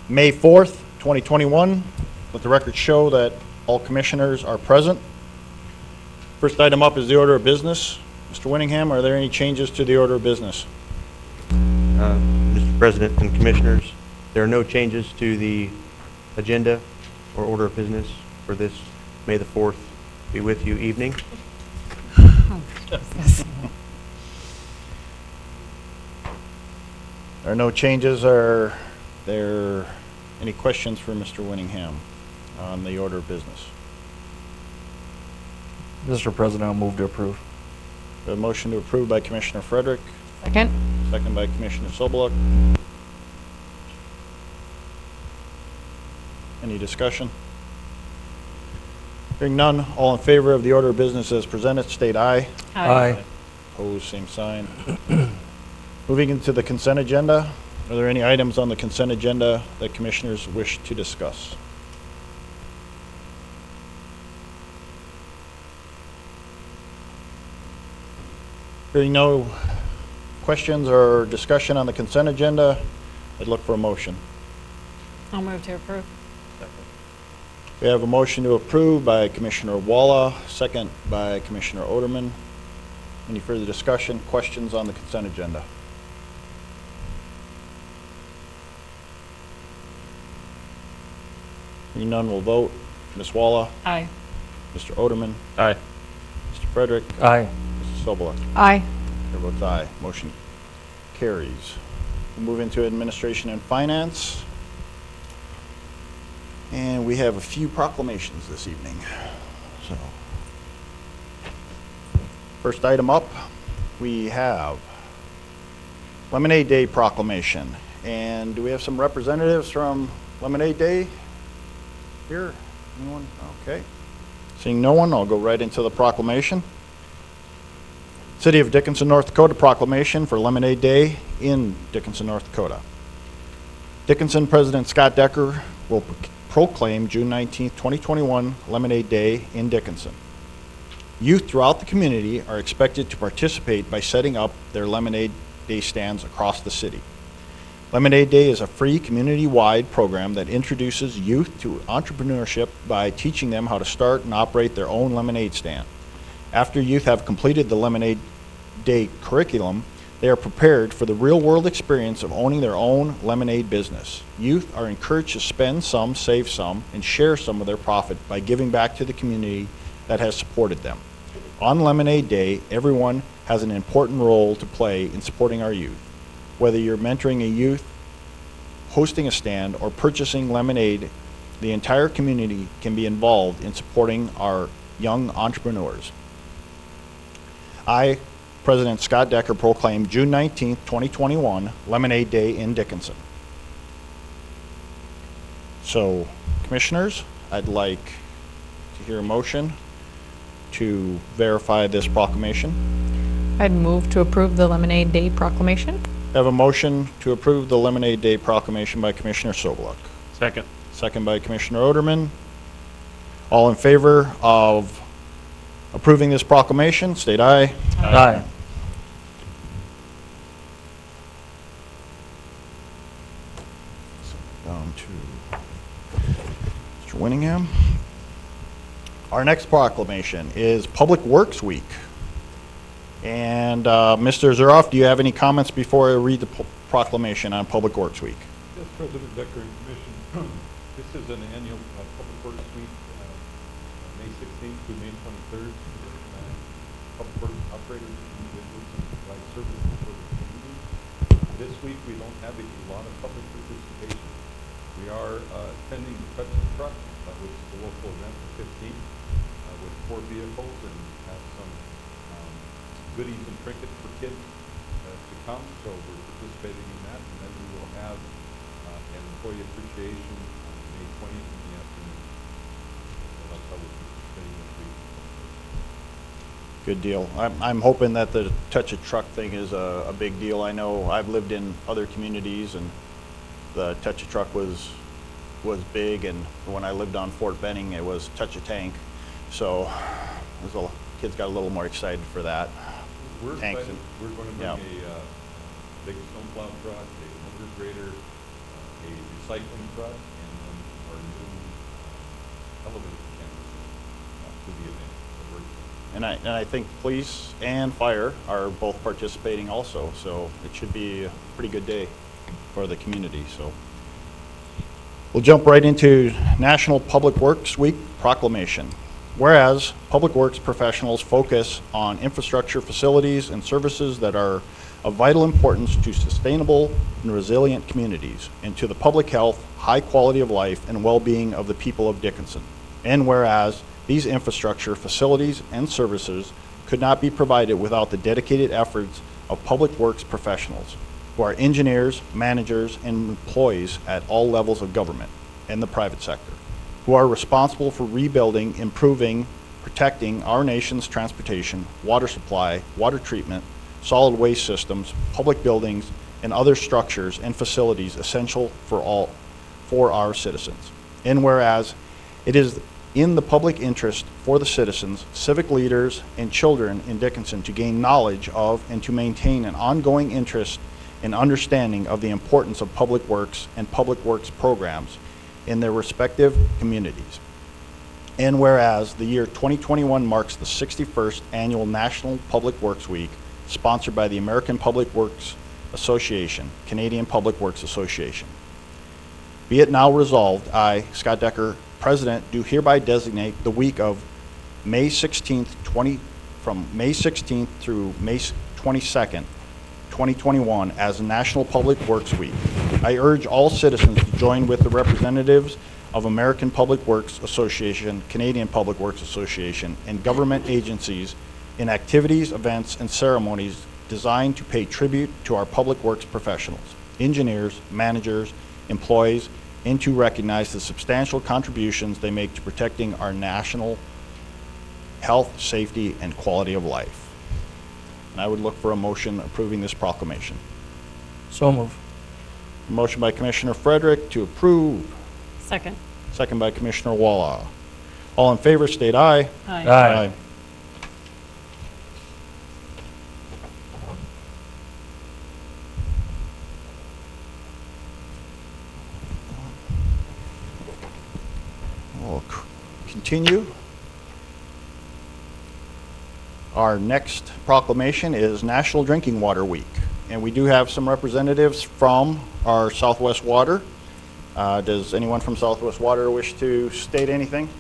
May 4th, 2021. Let the record show that all commissioners are present. First item up is the order of business. Mr. Winningham, are there any changes to the order of business? Mr. President and Commissioners, there are no changes to the agenda or order of business for this May the 4th be with you evening. There are no changes. Are there any questions for Mr. Winningham on the order of business? Mr. President, I'll move to approve. A motion to approve by Commissioner Frederick, Second. second by Commissioner Sobeluk. Any discussion? Hearing none, all in favor of the order of business as presented, state aye. Aye. Opposed, same sign. Moving into the consent agenda, are there any items on the consent agenda that commissioners wish to discuss? Hearing no questions or discussion on the consent agenda, I'd look for a motion. I'll move to approve. We have a motion to approve by Commissioner Walla, second by Commissioner Oderman. Any further discussion, questions on the consent agenda? Hearing none, we'll vote. Ms. Walla, Aye. Mr. Oderman, Aye. Mr. Frederick, Aye. Mrs. Sobeluk. Aye. Chair votes aye. Motion carries. We'll move into administration and finance. And we have a few proclamations this evening. So, first item up, we have Lemonade Day proclamation. And do we have some representatives from Lemonade Day here? Anyone? Okay. Seeing no one, I'll go right into the proclamation. City of Dickinson, North Dakota proclamation for Lemonade Day in Dickinson, North Dakota. Dickinson President Scott Decker will proclaim June 19, 2021 Lemonade Day in Dickinson. Youth throughout the community are expected to participate by setting up their Lemonade Day stands across the city. Lemonade Day is a free community-wide program that introduces youth to entrepreneurship by teaching them how to start and operate their own lemonade stand. After youth have completed the Lemonade Day curriculum, they are prepared for the real-world experience of owning their own lemonade business. Youth are encouraged to spend some, save some, and share some of their profit by giving back to the community that has supported them. On Lemonade Day, everyone has an important role to play in supporting our youth. Whether you're mentoring a youth, hosting a stand, or purchasing lemonade, the entire community can be involved in supporting our young entrepreneurs. I, President Scott Decker, proclaim June 19, 2021 Lemonade Day in Dickinson. So, commissioners, I'd like to hear a motion to verify this proclamation. I'd move to approve the Lemonade Day proclamation. I have a motion to approve the Lemonade Day proclamation by Commissioner Sobeluk. Second. Second by Commissioner Oderman. All in favor of approving this proclamation, state aye. Aye. Down to Mr. Winningham. Our next proclamation is Public Works Week. And Mr. Zuroff, do you have any comments before I read the proclamation on Public Works Week? Yes, President Decker and Commission. This is an annual Public Works Week, May 16th through May 23rd. Public Works operators and individuals and provide services for the community. This week we don't have a lot of public participation. We are attending the Touch the Truck, which is a local event for 15th, with 4 vehicles and have some goodies and trinkets for kids to come. So we're participating in that, and then we will have an employee appreciation on May 20th in the afternoon. So that's how we're participating this week. Good deal. I'm hoping that the Touch a Truck thing is a big deal. I know I've lived in other communities and the Touch a Truck was big, and when I lived on Fort Benning it was Touch a Tank. So kids got a little more excited for that. We're Tanks excited. We're going to bring a big snowplow truck, a motor grader, a a recycling truck and then our new elevator cameras to the event. So we're- And I think police and fire are both participating also, so it should be a pretty good day for the community, so. We'll jump right into National Public Works Week proclamation. Whereas Public Works professionals focus on infrastructure facilities and services that are of vital importance to sustainable and resilient communities and to the public health, high quality of life, and well-being of the people of Dickinson. And whereas these infrastructure facilities and services could not be provided without the dedicated efforts of Public Works professionals, who are engineers, managers, and employees at all levels of government and the private sector, who are responsible for rebuilding, improving, protecting our nation's transportation, water supply, water treatment, solid waste systems, public buildings, and other structures and facilities essential for our citizens. And whereas it is in the public interest for the citizens, civic leaders, and children in Dickinson to gain knowledge of and to maintain an ongoing interest and understanding of the importance of public works and public works programs in their respective communities. And whereas the year 2021 marks the 61st annual National Public Works Week, sponsored by the American Public Works Association, Canadian Public Works Association. Be it now resolved, I, Scott Decker, President, do hereby designate the week of May 16th, from May 16th through May 22nd, 2021 as National Public Works Week. I urge all citizens to join with the representatives of American Public Works Association, Canadian Public Works Association, and government agencies in activities, events, and ceremonies designed to pay tribute to our public works professionals, engineers, managers, employees, and to recognize the substantial contributions they make to protecting our national health, safety, and quality of life. And I would look for a motion approving this proclamation. So move. Motion by Commissioner Frederick to approve. Second. Second by Commissioner Walla. All in favor, state aye. Aye. We'll continue. Our next proclamation is National Drinking Water Week, and we do have some representatives from our Southwest Water. Does anyone from Southwest Water wish to state anything?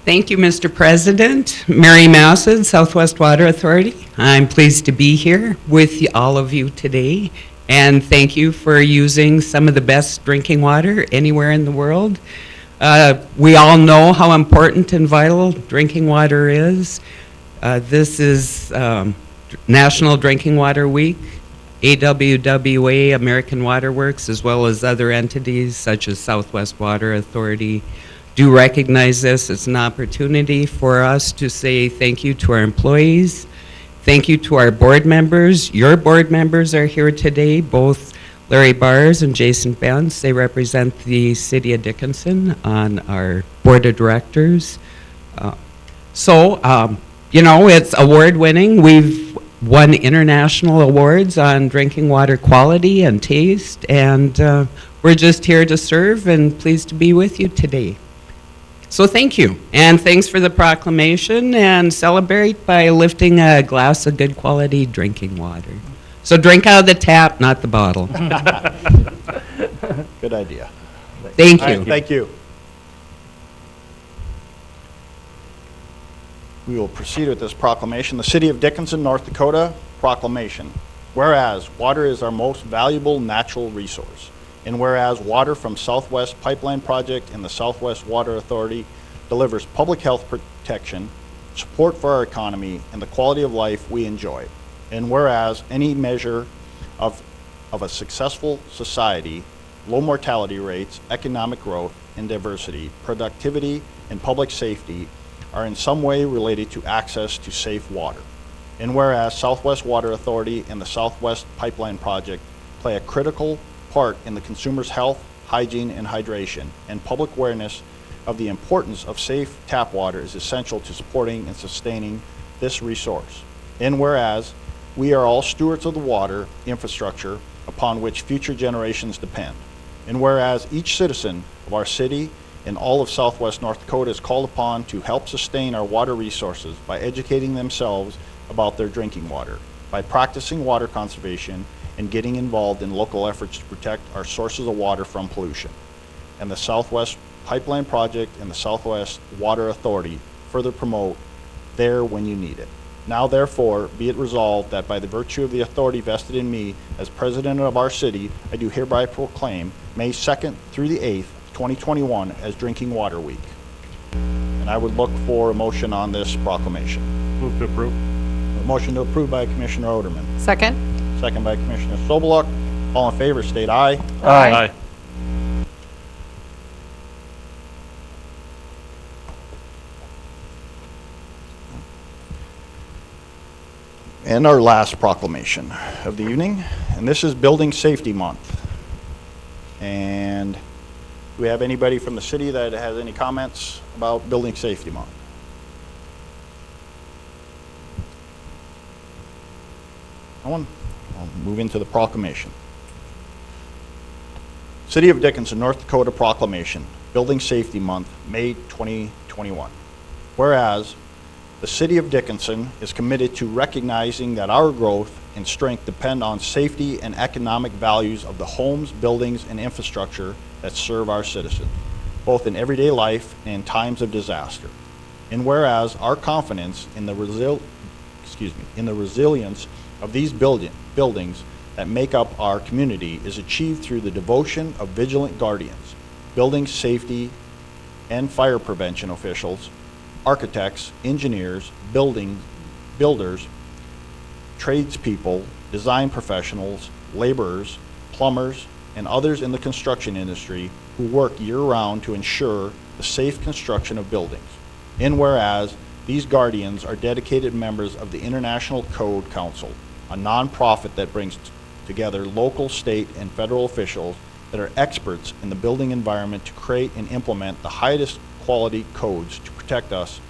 Thank you, Mr. President. Mary Mousen, Southwest Water Authority. I'm pleased to be here with all of you today, and thank you for using some of the best drinking water anywhere in the world. We all know how important and vital drinking water is. This is National Drinking Water Week. AWWA, American Water Works, as well as other entities such as Southwest Water Authority, do recognize this as an opportunity for us to say thank you to our employees. Thank you to our board members. Your board members are here today, both Larry Bars and Jason Benz. They represent the City of Dickinson on our board of directors. You know, it's award-winning. We've won international awards on drinking water quality and taste, and we're just here to serve and pleased to be with you today. So thank you, and thanks for the proclamation, and celebrate by lifting a glass of good quality drinking water. So drink out of the tap, not the bottle. Good idea. Thank All right, you. thank you. We will proceed with this proclamation. The City of Dickinson, North Dakota proclamation. Whereas water is our most valuable natural resource, and whereas water from Southwest Pipeline Project and the Southwest Water Authority delivers public health protection, support for our economy, and the quality of life we enjoy. And whereas any measure of a successful society, low mortality rates, economic growth and diversity, productivity, and public safety are in some way related to access to safe water. And whereas Southwest Water Authority and the Southwest Pipeline Project play a critical part in the consumer's health, hygiene, and hydration, and public awareness of the importance of safe tap water is essential to supporting and sustaining this resource. And whereas we are all stewards of the water infrastructure upon which future generations depend. And whereas each citizen of our city and all of Southwest North Dakota is called upon to help sustain our water resources by educating themselves about their drinking water, by practicing water conservation and getting involved in local efforts to protect our sources of water from pollution. And the Southwest Pipeline Project and the Southwest Water Authority further promote there when you need it. Now therefore, be it resolved that by the virtue of the authority vested in me as president of our city, I do hereby proclaim May 2nd through the 8th, 2021 as Drinking Water Week. And I would look for a motion on this proclamation. Move to approve. A motion to approve by Commissioner Oderman, Second? second by Commissioner Sobeluk. All in favor, state aye. Aye. And our last proclamation of the evening, and this is Building Safety Month. And do we have anybody from the city that has any comments about Building Safety Month? No one? I'll move into the proclamation. City of Dickinson, North Dakota Proclamation, Building Safety Month, May 2021. Whereas the City of Dickinson is committed to recognizing that our growth and strength depend on safety and economic values of the homes, buildings, and infrastructure that serve our citizens, both in everyday life and in times of disaster. And whereas our confidence in the resilience of these buildings that make up our community is achieved through the devotion of vigilant guardians, building safety and fire prevention officials, architects, engineers, builders, tradespeople, design professionals, laborers, plumbers, and others in the construction industry who work year-round to ensure the safe construction of buildings. And whereas these guardians are dedicated members of the International Code Council, a nonprofit that brings together local, state, and federal officials that are experts in the building environment to create and implement the highest quality codes to protect us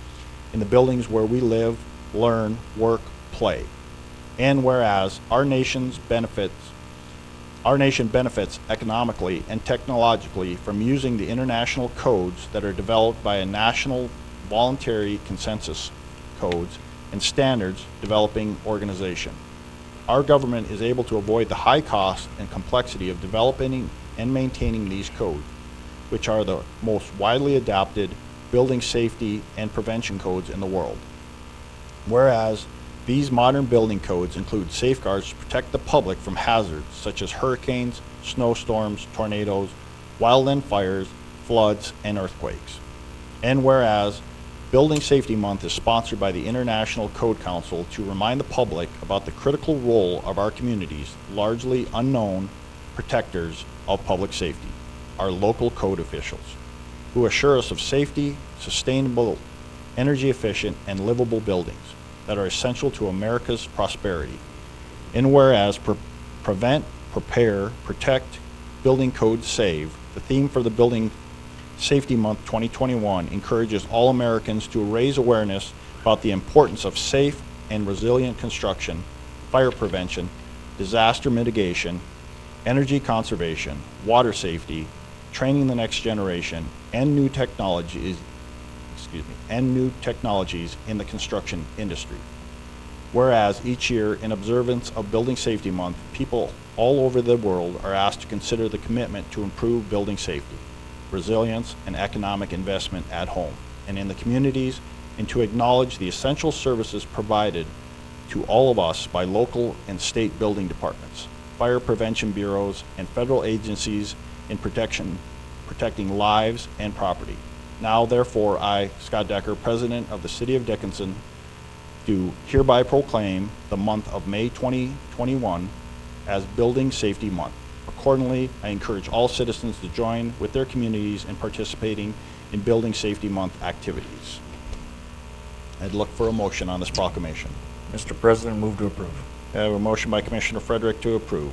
in the buildings where we live, learn, work, play. And whereas our nation benefits economically and technologically from using the international codes that are developed by a national voluntary consensus codes and standards developing organization. Our government is able to avoid the high cost and complexity of developing and maintaining these codes, which are the most widely adopted building safety and prevention codes in the world. Whereas these modern building codes include safeguards to protect the public from hazards such as hurricanes, snowstorms, tornadoes, wildland fires, floods, and earthquakes. And whereas Building Safety Month is sponsored by the International Code Council to remind the public about the critical role of our communities, largely unknown protectors of public safety, our local code officials, who assure us of safety, sustainable, energy efficient, and livable buildings that are essential to America's prosperity. And whereas prevent, prepare, protect, building codes save, the theme for the Building Safety Month 2021 encourages all Americans to raise awareness about the importance of safe and resilient construction, fire prevention, disaster mitigation, energy conservation, water safety, training the next generation, and new technologies in the construction industry. Whereas each year in observance of Building Safety Month, people all over the world are asked to consider the commitment to improve building safety, resilience, and economic investment at home and in the communities, and to acknowledge the essential services provided to all of us by local and state building departments, fire prevention bureaus, and federal agencies in protecting lives and property. Now, therefore, I, Scott Decker, President of the City of Dickinson, do hereby proclaim the month of May 2021 as Building Safety Month. Accordingly, I encourage all citizens to join with their communities in participating in Building Safety Month activities. I'd look for a motion on this proclamation. Mr. President, move to approve. I have a motion by Commissioner Frederick to approve.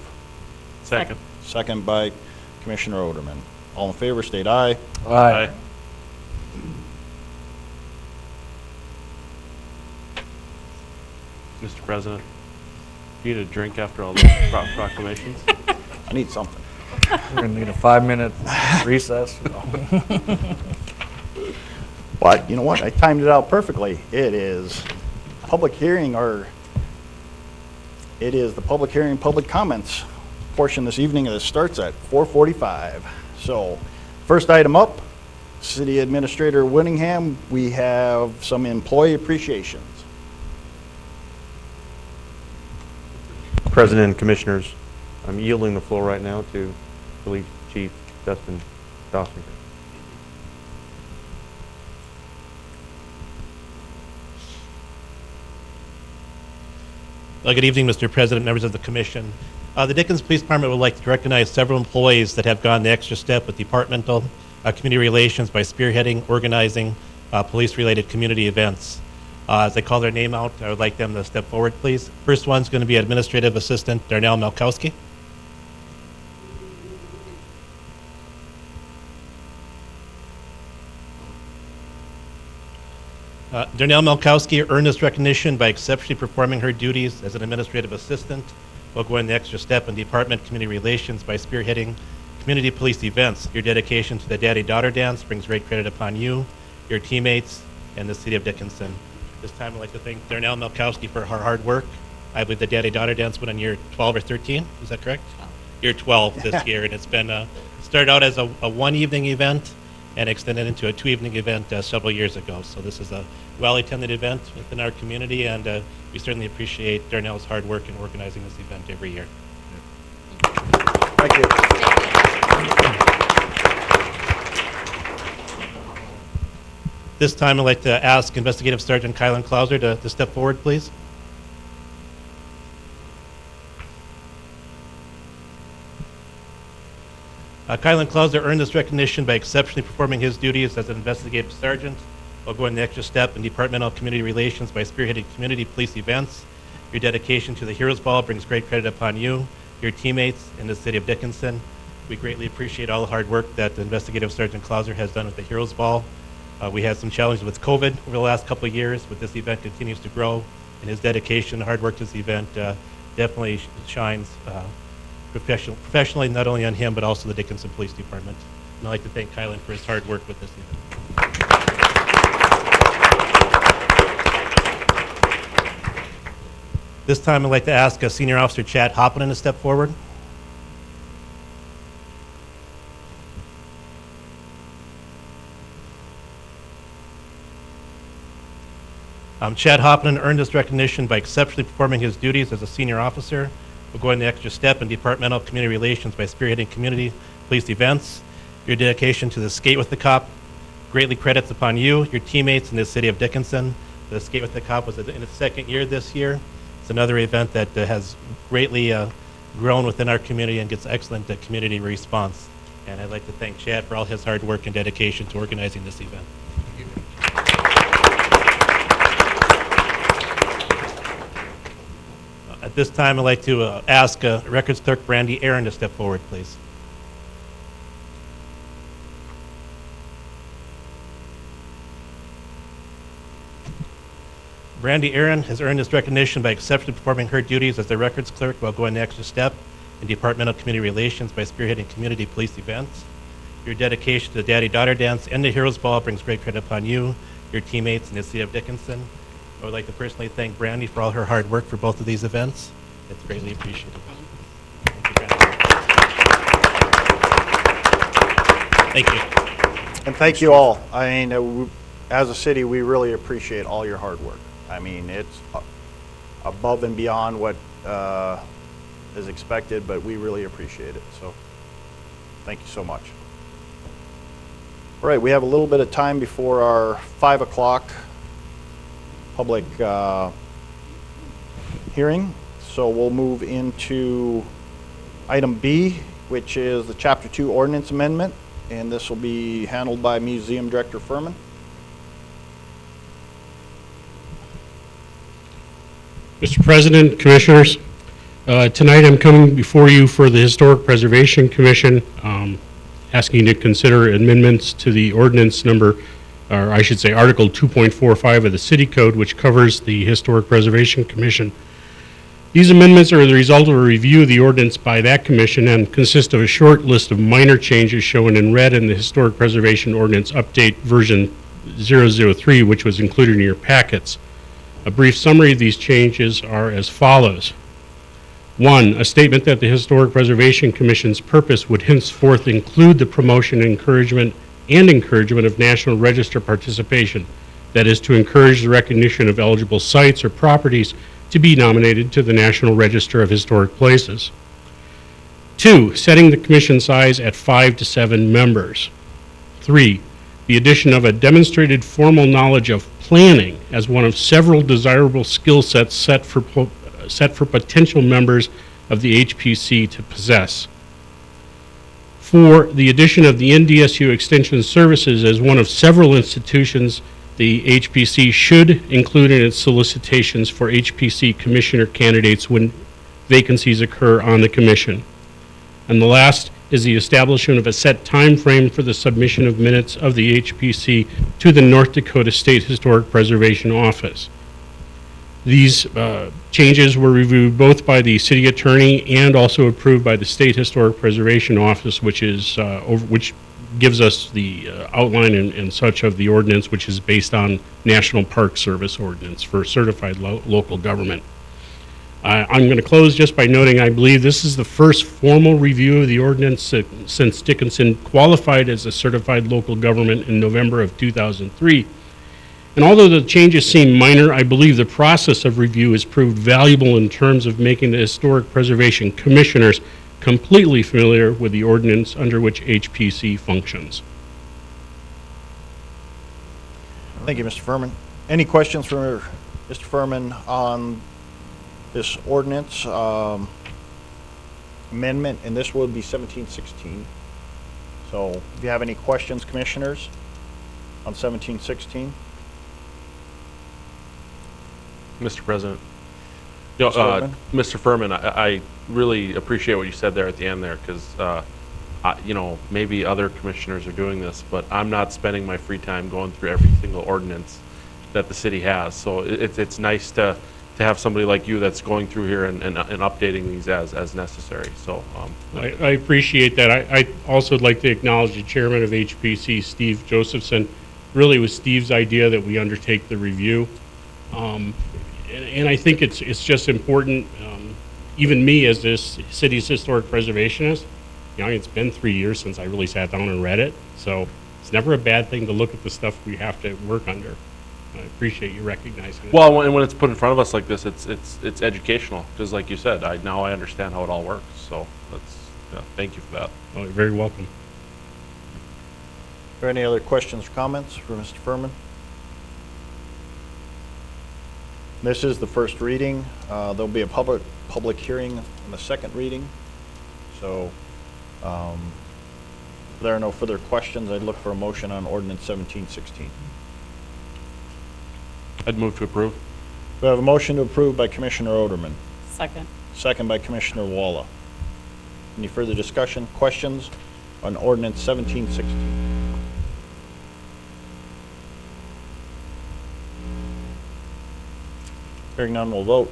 Second. Second by Commissioner Oderman. All in favor, state aye. Aye. Mr. President, You need a drink after all those proclamations? I need something. We're going to need a 5-minute recess. But you know what? I timed it out perfectly. It is public hearing, or it is the public hearing, public comments portion this evening. It starts at 4:45. So first item up, City Administrator Winningham, we have some employee appreciations. President and Commissioners, I'm yielding the floor right now to Police Chief Dustin Dawson. Good evening, Mr. President, members of the Commission. The Dickens Police Department would like to recognize several employees that have gone the extra step with departmental community relations by spearheading, organizing police-related community events. As I call their name out, I would like them to step forward, please. First one's going to be Administrative Assistant Darnell Malkowski. Darnell Malkowski earned this recognition by exceptionally performing her duties as an administrative assistant while going the extra step in department community relations by spearheading community police events. Your dedication to the Daddy-Daughter Dance brings great credit upon you, your teammates, and the City of Dickinson. This time I'd like to thank Darnell Malkowski for her hard work. I believe the Daddy-Daughter Dance went on year 12 or 13, is that correct? Year 12 this year, and it's been started out as a one-evening event and extended into a two-evening event several years ago. So this is a well-attended event within our community, and we certainly appreciate Darnell's hard work in organizing this event every year. Thank you. This time I'd like to ask Investigative Sergeant Kylan Klauser to step forward, please. Kylan Klauser earned this recognition by exceptionally performing his duties as an investigative sergeant while going the extra step in departmental community relations by spearheading community police events. Your dedication to the Heroes Ball brings great credit upon you, your teammates, and the City of Dickinson. We greatly appreciate all the hard work that Investigative Sergeant Klauser has done with the Heroes Ball. We had some challenges with COVID over the last couple of years, but this event continues to grow, and his dedication and hard work to this event definitely shines professionally, not only on him, but also the Dickinson Police Department. And I'd like to thank Kylan for his hard work with this event. This time I'd like to ask Senior Officer Chad Hoppinen to step forward. Chad Hoppinen earned this recognition by exceptionally performing his duties as a senior officer, while going the extra step in departmental community relations by spearheading community police events. Your dedication to the Skate with the Cop greatly credits upon you, your teammates, and the City of Dickinson. The Skate with the Cop was in its second year this year. It's another event that has greatly grown within our community and gets excellent community response. And I'd like to thank Chad for all his hard work and dedication to organizing this event. At this time, I'd like to ask Records Clerk Brandy Aaron to step forward, please. Brandy Aaron has earned this recognition by exceptionally performing her duties as the records clerk while going the extra step in departmental community relations by spearheading community police events. Your dedication to the Daddy-Daughter Dance and the Heroes Ball brings great credit upon you, your teammates, and the City of Dickinson. I would like to personally thank Brandy for all her hard work for both of these events. It's greatly appreciated. Thank you, Brandy. Thank you. And thank you all. I mean, as a city, we really appreciate all your hard work. I mean, it's above and beyond what is expected, but we really appreciate it. So thank you so much. All right, we have a little bit of time before our 5 o'clock public hearing. So we'll move into item B, which is the Chapter 2 Ordinance Amendment, and this will be handled by Museum Director Furman. Mr. President, Commissioners, tonight I'm coming before you for the Historic Preservation Commission, asking to consider amendments to the ordinance number, or I should say Article 2.45 of the City Code, which covers the Historic Preservation Commission. These amendments are the result of a review of the ordinance by that commission and consist of a short list of minor changes shown in red in the Historic Preservation Ordinance Update version 003, which was included in your packets. A brief summary of these changes are as follows. 1, a statement that the Historic Preservation Commission's purpose would henceforth include the promotion and encouragement of National Register participation, that is, to encourage the recognition of eligible sites or properties to be nominated to the National Register of Historic Places. 2, setting the commission size at 5 to 7 members. 3, the addition of a demonstrated formal knowledge of planning as one of several desirable skill sets set for potential members of the HPC to possess. 4, the addition of the NDSU Extension Services as one of several institutions the HPC should include in its solicitations for HPC commissioner candidates when vacancies occur on the commission. And the last is the establishment of a set time frame for the submission of minutes of the HPC to the North Dakota State Historic Preservation Office. These changes were reviewed both by the city attorney and also approved by the State Historic Preservation Office, which gives us the outline and such of the ordinance, which is based on National Park Service ordinance for certified local government. I'm going to close just by noting I believe this is the first formal review of the ordinance since Dickinson qualified as a certified local government in November of 2003. And although the changes seem minor, I believe the process of review has proved valuable in terms of making the Historic Preservation Commissioners completely familiar with the ordinance under which HPC functions. Thank you, Mr. Furman. Any questions for Mr. Furman on this ordinance amendment? And this will be 1716. So if you have any questions, commissioners, on 1716? Mr. President. Mr. Furman? Mr. Furman, I really appreciate what you said there at the end there, because, maybe other commissioners are doing this, but I'm not spending my free time going through every single ordinance that the city has. So it's nice to have somebody like you that's going through here and updating these as necessary. So I appreciate that. I also would like to acknowledge the chairman of HPC, Steve Josephson. Really, it was Steve's idea that we undertake the review. And I think it's just important, even me as this city's historic preservationist, it's been 3 years since I really sat down and read it, so it's never a bad thing to look at the stuff we have to work under. I appreciate you recognizing it. well, and when it's put in front of us like this, it's educational, because like you said, now I understand how it all works. So thank you for that. Oh, you're very welcome. Are there any other questions or comments for Mr. Furman? This is the first reading. There'll be a public hearing in the second reading. So if there are no further questions, I'd look for a motion on ordinance 1716. I'd move to approve. We have a motion to approve by Commissioner Oderman, Second. second by Commissioner Walla. Any further discussion, questions on ordinance 1716? Hearing none, we'll vote.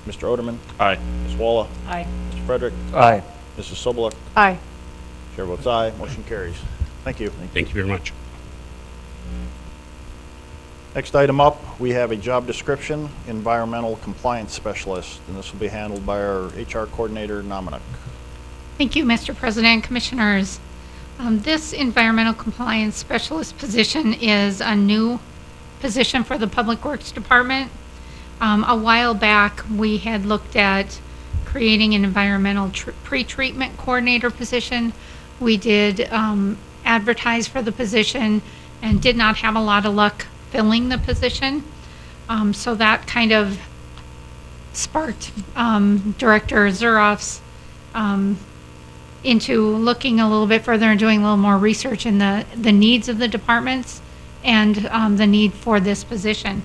Mr. Oderman? Aye. Ms. Walla? Aye. Mr. Frederick? Aye. Mrs. Sobolek? Aye. Chair votes aye. Motion carries. Thank you. Thank you very much. Next item up, we have a job description, environmental compliance specialist, and this will be handled by our HR coordinator, Nominuk. Thank you, Mr. President, Commissioners. This environmental compliance specialist position is a new position for the Public Works Department. A while back, we had looked at creating an environmental pre-treatment coordinator position. We did advertise for the position and did not have a lot of luck filling the position. So that kind of sparked Director Zuroff's into looking a little bit further and doing a little more research in the needs of the departments and the need for this position.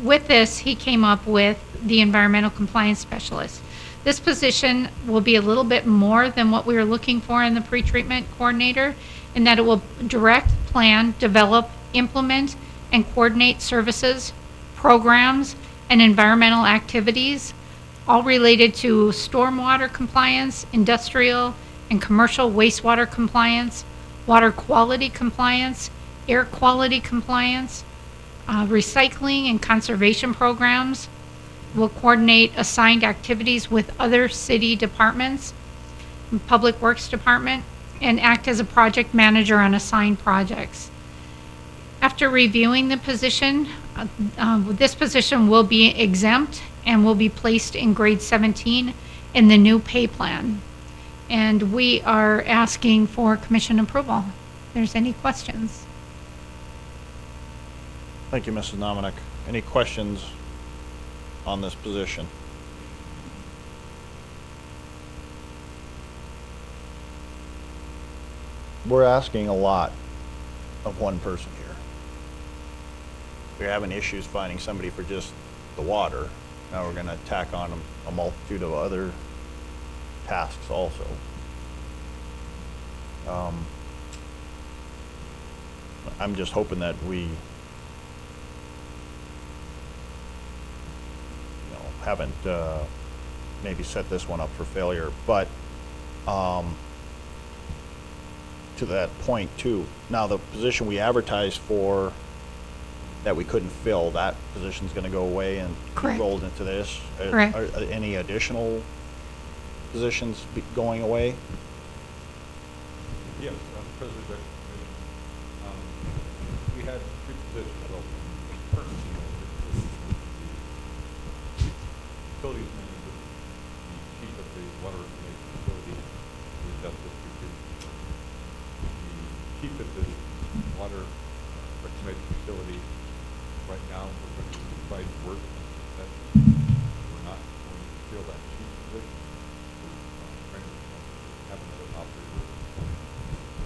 With this, he came up with the environmental compliance specialist. This position will be a little bit more than what we were looking for in the pretreatment coordinator, in that it will direct, plan, develop, implement, and coordinate services, programs, and environmental activities all related to stormwater compliance, industrial and commercial wastewater compliance, water quality compliance, air quality compliance, recycling and conservation programs. Will coordinate assigned activities with other city departments, Public Works Department, and act as a project manager on assigned projects. After reviewing the position, this position will be exempt and will be placed in grade 17 in the new pay plan. And we are asking for commission approval. If there's any questions? Thank you, Mrs. Nominick. Any questions on this position? We're asking a lot of one person here. We're having issues finding somebody for just the water. Now we're gonna tack on a multitude of other tasks also. I'm just hoping that we haven't maybe set this one up for failure, but to that point too, now the position we advertised for that we couldn't fill, that position's gonna go away and Correct. rolled into this? Correct. Are any additional positions going away? Yes, President, we had 3 positions open. Currently, facilities manager, the chief of the water information facility, the justice treatment. The chief of the water information facility, right now, we're going to provide work that we're not going to fill that chief position. We're trying to have another operator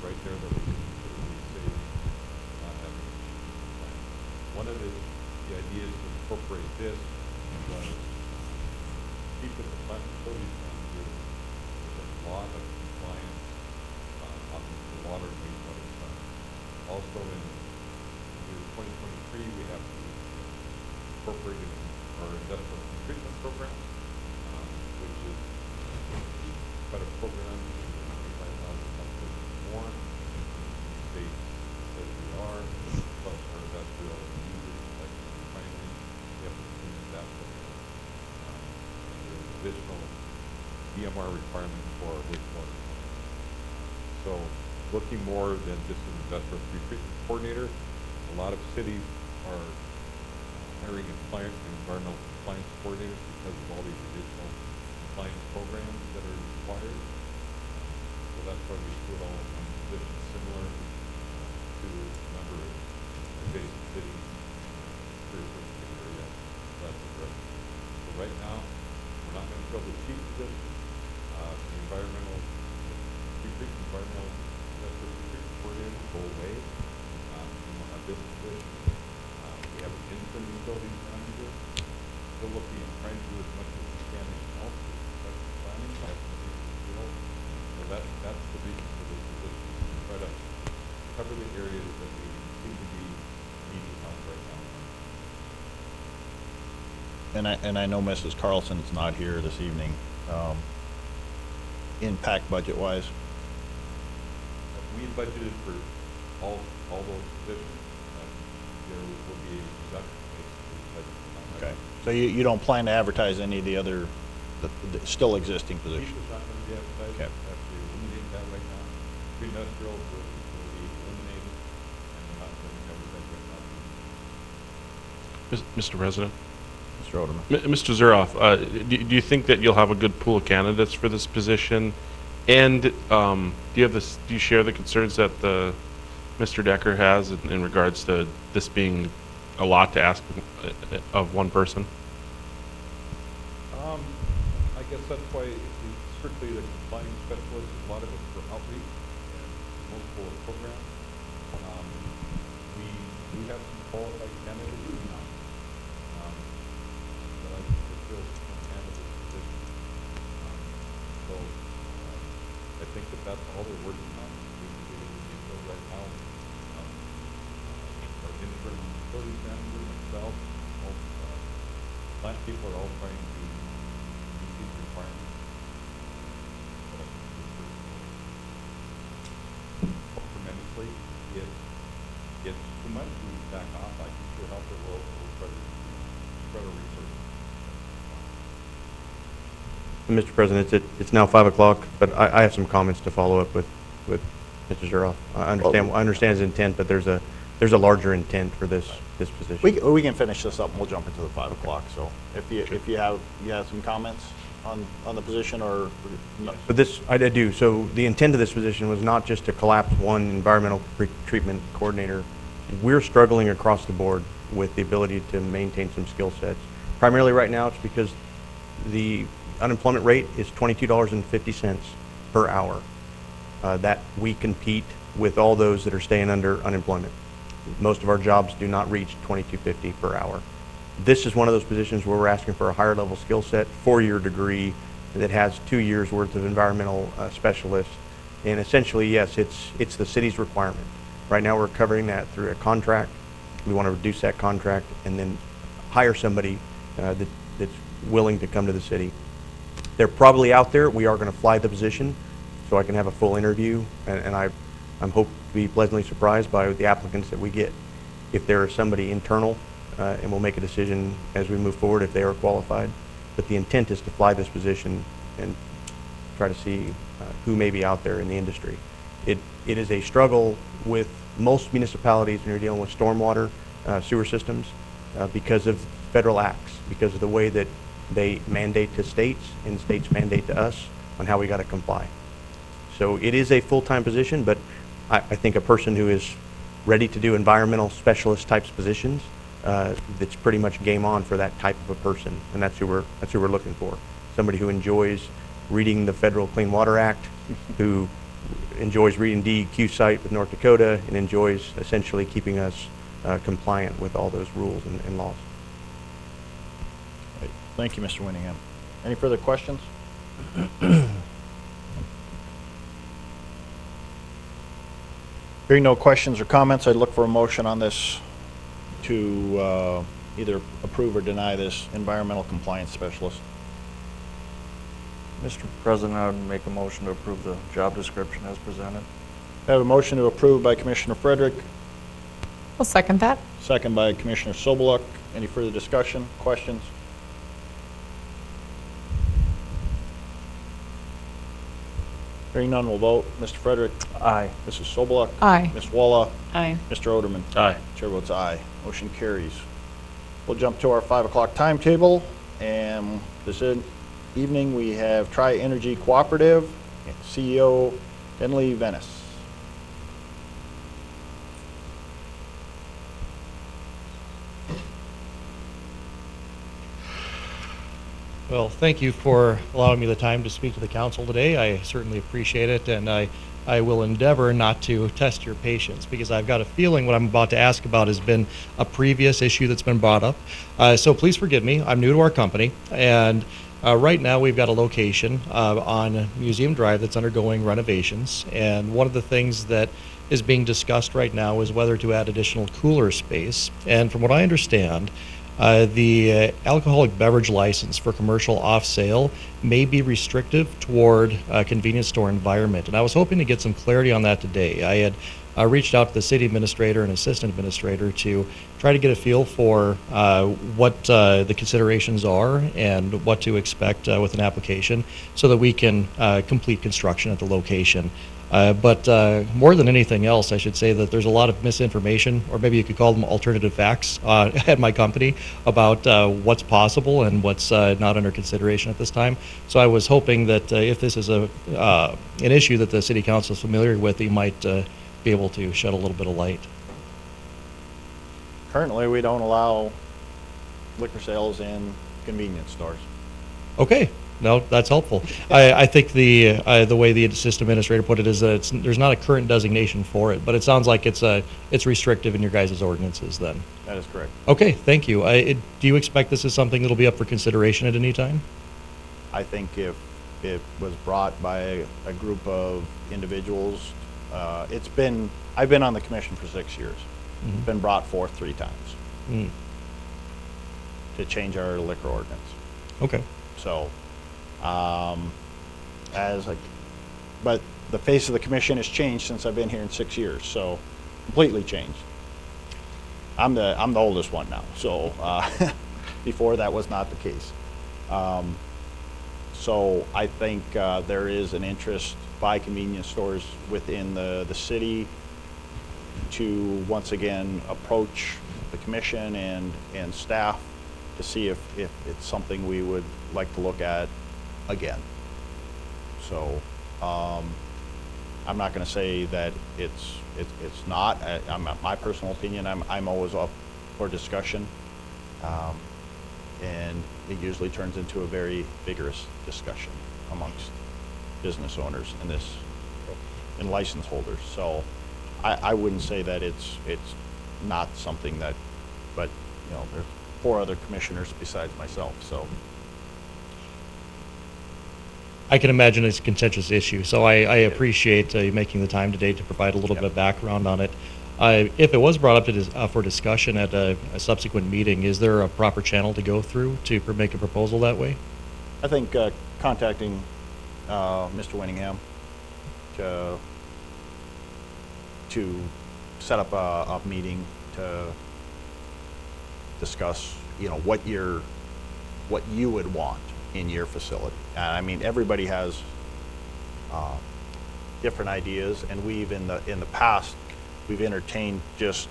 right there that we can consider we save not having a chief plan. One of the ideas to incorporate this was keep it the plant facilities manager with a lot of compliance on the water and wastewater side. Also in year 2023, we have to incorporate in our industrial treatment program, which is quite a program, $25,000 more. The state says we are, plus our industrial users like refining, we have to finish that program. There's additional EMR requirements for our wastewater. So looking more than just an industrial treatment coordinator, a lot of cities are hiring compliance and environmental compliance coordinators because of all these additional compliance programs that are required. So that's why we put all in one position similar to a number of adjacent cities, area, that's the direction. So right now, we're not going to fill the chief position. The environmental coordinator will go away. We won't have this position. We have an interim utilities manager. Still looking and trying to do as much as we can in-house with succession planning. So that's the reason for this position, to try to cover the areas that we seem to be needing help right now. And I know Mrs. Carlson's not here this evening. Impact budget-wise? We budgeted for all those positions. There will be a reduction basically. Okay. So you don't plan to advertise any of the other, the still existing Chief positions? is not going to be advertised. Okay. Actually eliminate that right now. Pre-industrial will be eliminated, and we're not going to advertise right now. Mr. President? Mr. Oderman? Mr. Zuroff, do you think that you'll have a good pool of candidates for this position? And do you share the concerns that Mr. Decker has in regards to this being a lot to ask of one person? I guess that's why it's strictly the compliance specialist, a lot of it for outreach and multiple programs. We do have some qualified candidates, but I feel some candidates position. So I think that's all they're working on. We can get it in the right now. Our interim facilities manager, myself, all plant people are all trying to honestly, if it's too much, we back off. I can sure help it. We'll try to spread our resources. Mr. President, it's now 5 o'clock, but I have some comments to follow up with Mr. Zuroff. I understand his intent, but there's a larger intent for this position. We can finish this up and we'll jump into the 5 o'clock. So if you have some comments on the position or no. But I do. So the intent of this position was not just to collapse one environmental treatment coordinator. We're struggling across the board with the ability to maintain some skill sets. Primarily right now, it's because the unemployment rate is $22.50 per hour. That we compete with all those that are staying under unemployment. Most of our jobs do not reach $22.50 per hour. This is one of those positions where we're asking for a higher level skill set, 4-year degree that has 2 years worth of environmental specialists. And essentially, yes, it's the city's requirement. Right now we're covering that through a contract. We want to reduce that contract and then hire somebody that's willing to come to the city. They're probably out there. We are going to fly the position so I can have a full interview, and I'm hoping to be pleasantly surprised by the applicants that we get. If there is somebody internal, and we'll make a decision as we move forward if they are qualified. But the intent is to fly this position and try to see who may be out there in the industry. It is a struggle with most municipalities when you're dealing with stormwater sewer systems because of federal acts, because of the way that they mandate to states and states mandate to us on how we got to comply. So it is a full-time position, but I think a person who is ready to do environmental specialist types positions, that's pretty much game on for that type of a person, and that's who we're looking for. Somebody who enjoys reading the Federal Clean Water Act, who enjoys reading DEQ site with North Dakota, and enjoys essentially keeping us compliant with all those rules and laws. Thank you, Mr. Winningham. Any further questions? Hearing no questions or comments, I'd look for a motion on this to either approve or deny this environmental compliance specialist. Mr. President, I would make a motion to approve the job description as presented. I have a motion to approve by Commissioner Frederick, I'll second that. second by Commissioner Sobeluk. Any further discussion, questions? Hearing none, we'll vote. Mr. Frederick? Aye. Mrs. Sobeluk? Aye. Ms. Walla? Aye. Mr. Oderman? Aye. Chair votes aye. Motion carries. We'll jump to our 5 o'clock timetable, and this evening we have Tri-Energy Cooperative, CEO Henley Venice. Well, thank you for allowing me the time to speak to the council today. I certainly appreciate it, and I will endeavor not to test your patience because I've got a feeling what I'm about to ask about has been a previous issue that's been brought up. So please forgive me. I'm new to our company, and right now we've got a location on Museum Drive that's undergoing renovations, and one of the things that is being discussed right now is whether to add additional cooler space. And from what I understand, the alcoholic beverage license for commercial off-sale may be restrictive toward a convenience store environment. And I was hoping to get some clarity on that today. I had reached out to the city administrator and assistant administrator to try to get a feel for what the considerations are and what to expect with an application so that we can complete construction at the location. But more than anything else, I should say that there's a lot of misinformation, or maybe you could call them alternative facts, at my company about what's possible and what's not under consideration at this time. So I was hoping that if this is an issue that the city council is familiar with, you might be able to shed a little bit of light. Currently, we don't allow liquor sales in convenience stores. Okay. No, that's helpful. I think the way the assistant administrator put it is that there's not a current designation for it, but it sounds like it's restrictive in your guys' ordinances then. That is correct. Okay, thank you. Do you expect this is something that'll be up for consideration at any time? I think if it was brought by a group of individuals, I've been on the commission for 6 years. Mm-hmm. It's been brought forth 3 times Mm. to change our liquor ordinance. Okay. So, as but the face of the commission has changed since I've been here in 6 years, so completely changed. I'm the oldest one now, so before that was not the case. So I think there is an interest by convenience stores within the city to once again approach the commission and staff to see if it's something we would like to look at again. So I'm not going to say that it's not. My personal opinion, I'm always up for discussion, and it usually turns into a very vigorous discussion amongst business owners and license holders. So I wouldn't say that it's not something that, but you know, there's 4 other commissioners besides myself. So I can imagine it's a contentious issue, so I appreciate you making the time today to provide a little bit of background on it. If it was brought up for discussion at a subsequent meeting, is there a proper channel to go through to make a proposal that way? I think contacting Mr. Winningham to set up a meeting to discuss, you know, what you would want in your facility. I mean, everybody has different ideas, and we've in the past we've entertained just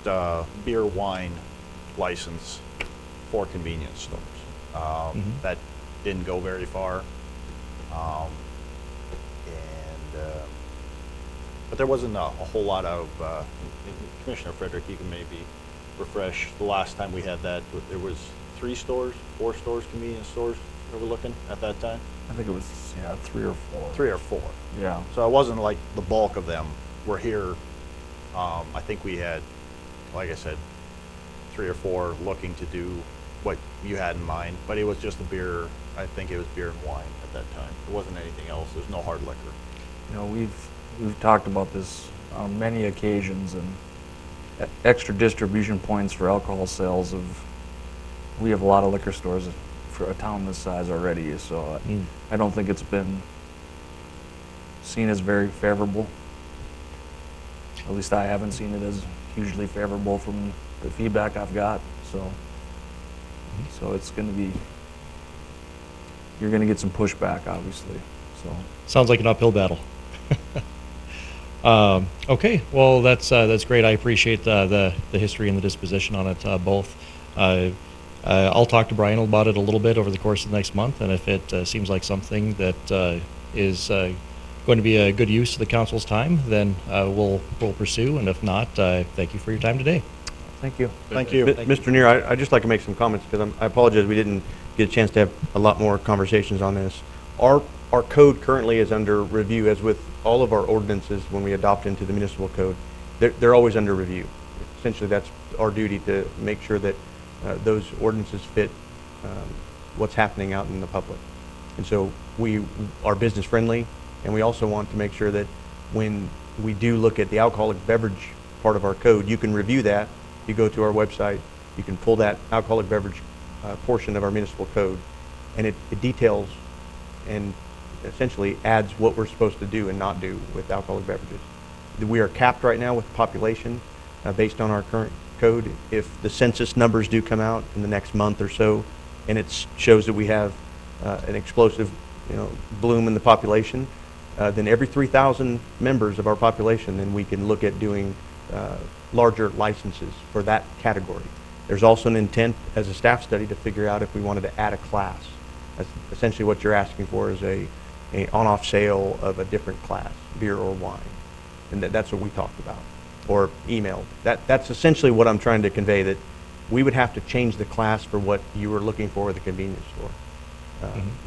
beer wine license for convenience stores. That didn't go very far, but there wasn't a whole lot of. Commissioner Frederick, you can maybe refresh. The last time we had that, there was 4 stores, convenience stores that were looking at that time. I think it was, 3 or 4. 3 or 4. Yeah. So it wasn't like the bulk of them were here. I think we had, like I said, 3 or 4 looking to do what you had in mind, but it was just the beer. I think it was beer and wine at that time. There wasn't anything else. There's no hard liquor. You know, we've talked about this on many occasions, and extra distribution points for alcohol sales we have a lot of liquor stores for a town this size already, so I don't think it's been seen as very favorable. At least I haven't seen it as hugely favorable from the feedback I've got, so it's going to be, you're going to get some pushback, obviously. So sounds like an uphill battle. Okay, well, that's great. I appreciate the history and the disposition on it, both. I'll talk to Brian about it a little bit over the course of the next month, and if it seems like something that is going to be a good use of the council's time, then we'll pursue, and if not, thank you for your time today. Thank you. Thank you. Mr. Neer, I'd just like to make some comments, because I apologize we didn't get a chance to have a lot more conversations on this. Our code currently is under review, as with all of our ordinances when we adopt into the municipal code. They're always under review. Essentially, that's our duty, to make sure that those ordinances fit what's happening out in the public. And so we are business friendly, and we also want to make sure that when we do look at the alcoholic beverage part of our code, you can review that. You go to our website, you can pull that alcoholic beverage portion of our municipal code, and it details and essentially adds what we're supposed to do and not do with alcoholic beverages. We are capped right now with population based on our current code. If the census numbers do come out in the next month or so, and it shows that we have an explosive, bloom in the population, then every 3,000 members of our population, then we can look at doing larger licenses for that category. There's also an intent as a staff study to figure out if we wanted to add a class. That's essentially what you're asking for, is a on-off sale of a different class, beer or wine. And that's what we talked about, or emailed. That's essentially what I'm trying to convey, that we would have to change the class for what you were looking for at the convenience store.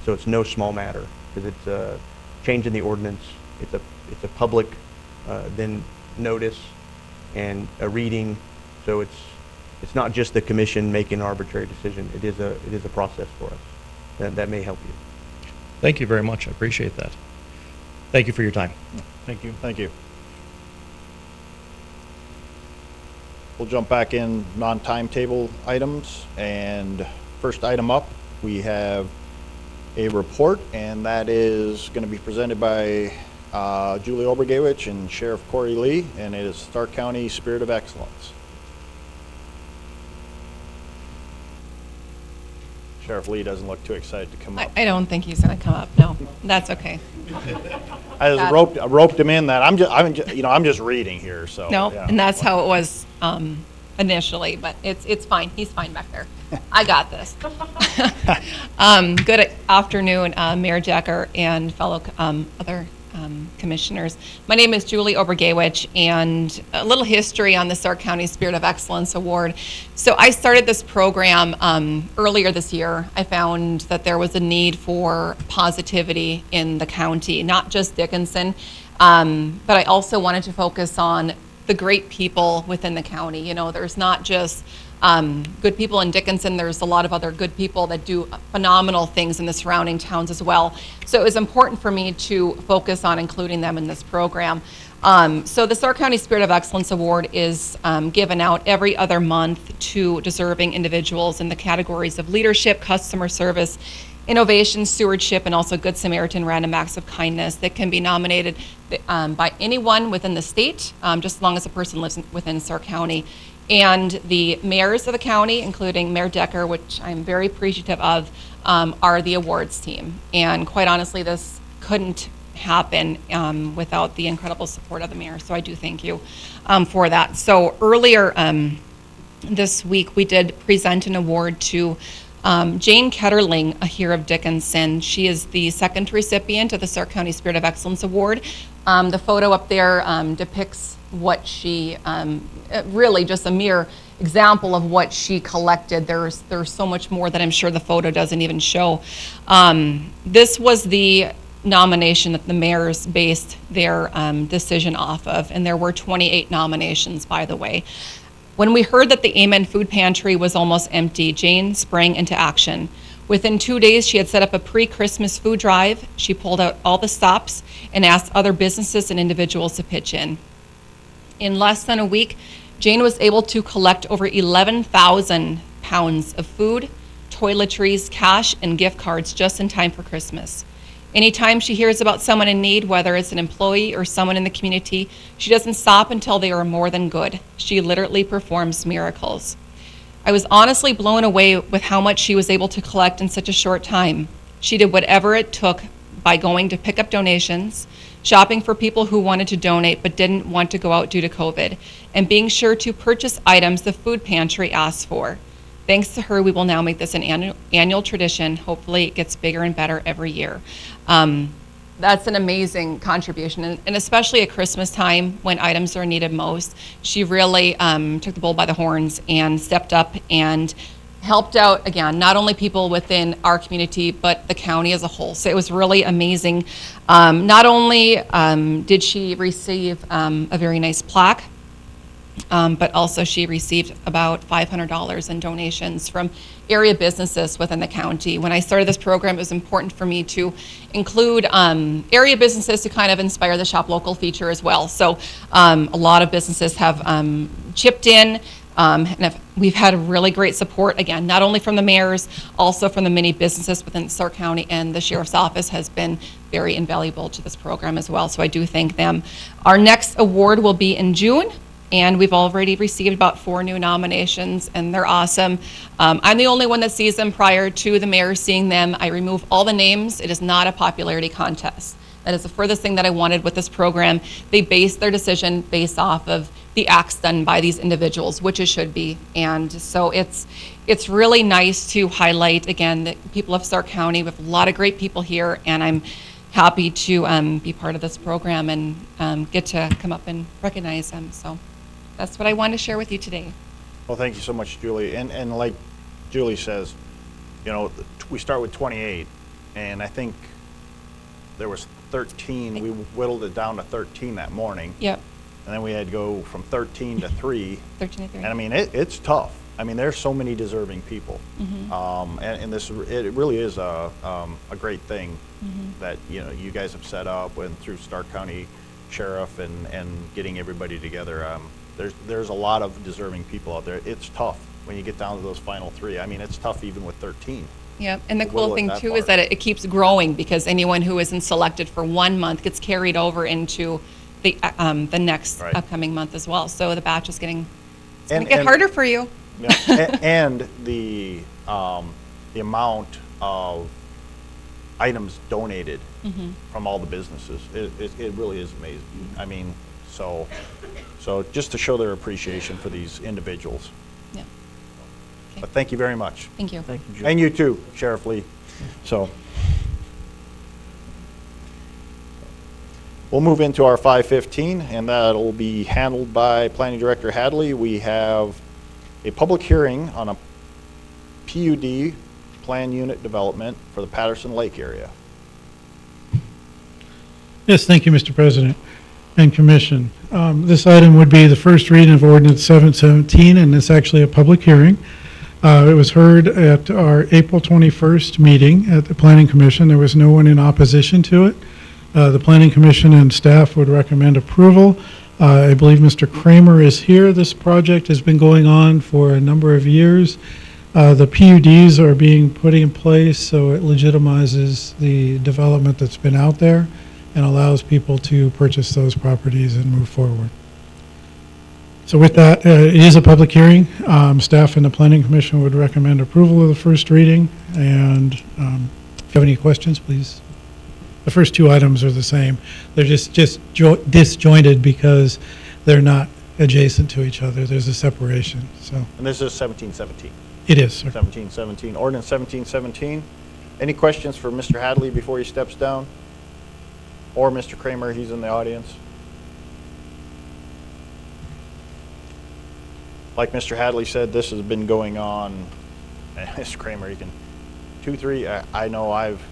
So it's no small matter, because it's a change in the ordinance. It's a public then notice and a reading. So it's not just the commission making an arbitrary decision. It is a process for us. That may help you. Thank you very much. I appreciate that. Thank you for your time. Thank you. Thank you. We'll jump back in non-timetable items, and first item up, we have a report, and that is going to be presented by Julie Obergewich and Sheriff Corey Lee, and it is Stark County Spirit of Excellence. Sheriff Lee doesn't look too excited to come up. I don't think he's going to come up. No, that's okay. I just roped him in that. I'm just reading here, so. No, yeah. and that's how it was initially, but it's fine. He's fine back there. I got this. Good afternoon, Mayor Decker and fellow other commissioners. My name is Julie Obergewich, and a little history on the Stark County Spirit of Excellence Award. So I started this program earlier this year. I found that there was a need for positivity in the county, not just Dickinson, but I also wanted to focus on the great people within the county. You know, there's not just good people in Dickinson, there's a lot of other good people that do phenomenal things in the surrounding towns as well. So it was important for me to focus on including them in this program. So the Stark County Spirit of Excellence Award is given out every other month to deserving individuals in the categories of leadership, customer service, innovation, stewardship, and also Good Samaritan random acts of kindness that can be nominated by anyone within the state, just as long as a person lives within Stark County. And the mayors of the county, including Mayor Decker, which I'm very appreciative of, are the awards team. And quite honestly, this couldn't happen without the incredible support of the mayor. So I do thank you for that. So earlier this week, we did present an award to Jane Ketterling here of Dickinson. She is the second recipient of the Stark County Spirit of Excellence Award. The photo up there depicts what she, really just a mere example of what she collected. There's so much more that I'm sure the photo doesn't even show. This was the nomination that the mayors based their decision off of, and there were 28 nominations, by the way. When we heard that the Amen Food Pantry was almost empty, Jane sprang into action. Within 2 days, she had set up a pre-Christmas food drive. She pulled out all the stops and asked other businesses and individuals to pitch in. In less than a week, Jane was able to collect over 11,000 pounds of food, toiletries, cash, and gift cards just in time for Christmas. Anytime she hears about someone in need, whether it's an employee or someone in the community, she doesn't stop until they are more than good. She literally performs miracles. I was honestly blown away with how much she was able to collect in such a short time. She did whatever it took by going to pick up donations, shopping for people who wanted to donate but didn't want to go out due to COVID, and being sure to purchase items the food pantry asked for. Thanks to her, we will now make this an annual tradition. Hopefully it gets bigger and better every year. That's an amazing contribution, and especially at Christmas time when items are needed most. She really took the bull by the horns and stepped up and helped out, again, not only people within our community, but the county as a whole. So it was really amazing. Not only did she receive a very nice plaque, but also she received about $500 in donations from area businesses within the county. When I started this program, it was important for me to include area businesses to kind of inspire the Shop Local feature as well. So a lot of businesses have chipped in, and we've had really great support, again, not only from the mayors, also from the many businesses within Stark County, and the Sheriff's Office has been very invaluable to this program as well, so I do thank them. Our next award will be in June, and we've already received about 4 new nominations, and they're awesome. I'm the only one that sees them prior to the mayor seeing them. I remove all the names. It is not a popularity contest. That is the furthest thing that I wanted with this program. They base their decision based off of the acts done by these individuals, which it should be. And so it's really nice to highlight, again, the people of Stark County. We have a lot of great people here, and I'm happy to be part of this program and get to come up and recognize them. So that's what I wanted to share with you today. Well, thank you so much, Julie. And like Julie says, you know, we start with 28, and I think there was 13. We whittled it down to 13 that morning. Yep. And then we had to go from 13 to 3. 13 to 3. And I mean, it's tough. I mean, there's so many deserving people. Mm-hmm. And it really is a great thing that, you know, you guys have set up and through Stark County Sheriff and getting everybody together. There's a lot of deserving people out there. It's tough when you get down to those final 3. I mean, it's tough even with 13. Yep, and the Whittle cool it thing that too far. is that it keeps growing because anyone who isn't selected for 1 month gets carried over into the next Right. upcoming month as well. So the batch is getting, it's going And- to get and- harder for you. Yeah, and the amount of items donated from all the businesses, it really is amazing. I mean, so just to show their appreciation for these individuals. Yeah, But thank you very much. thank you. Thank you, Joe. And you too, Sheriff Lee. So we'll move into our 5:15, and that'll be handled by Planning Director Hadley. We have a public hearing on a PUD plan unit development for the Patterson Lake area. Yes, thank you, Mr. President and Commission. This item would be the first reading of ordinance 717, and it's actually a public hearing. It was heard at our April 21st meeting at the Planning Commission. There was no one in opposition to it. The Planning Commission and staff would recommend approval. I believe Mr. Kramer is here. This project has been going on for a number of years. The PUDs are being put in place, so it legitimizes the development that's been out there and allows people to purchase those properties and move forward. So with that, it is a public hearing. Staff and the Planning Commission would recommend approval of the first reading. And if you have any questions, please. The first two items are the same. They're just disjointed because they're not adjacent to each other. There's a separation, so. And this is 1717. It is, sir. 1717, ordinance 1717. Any questions for Mr. Hadley before he steps down? Or Mr. Kramer, he's in the audience? Like Mr. Hadley said, this has been going on, and Mr. Kramer, you can, 2, 3, I know I've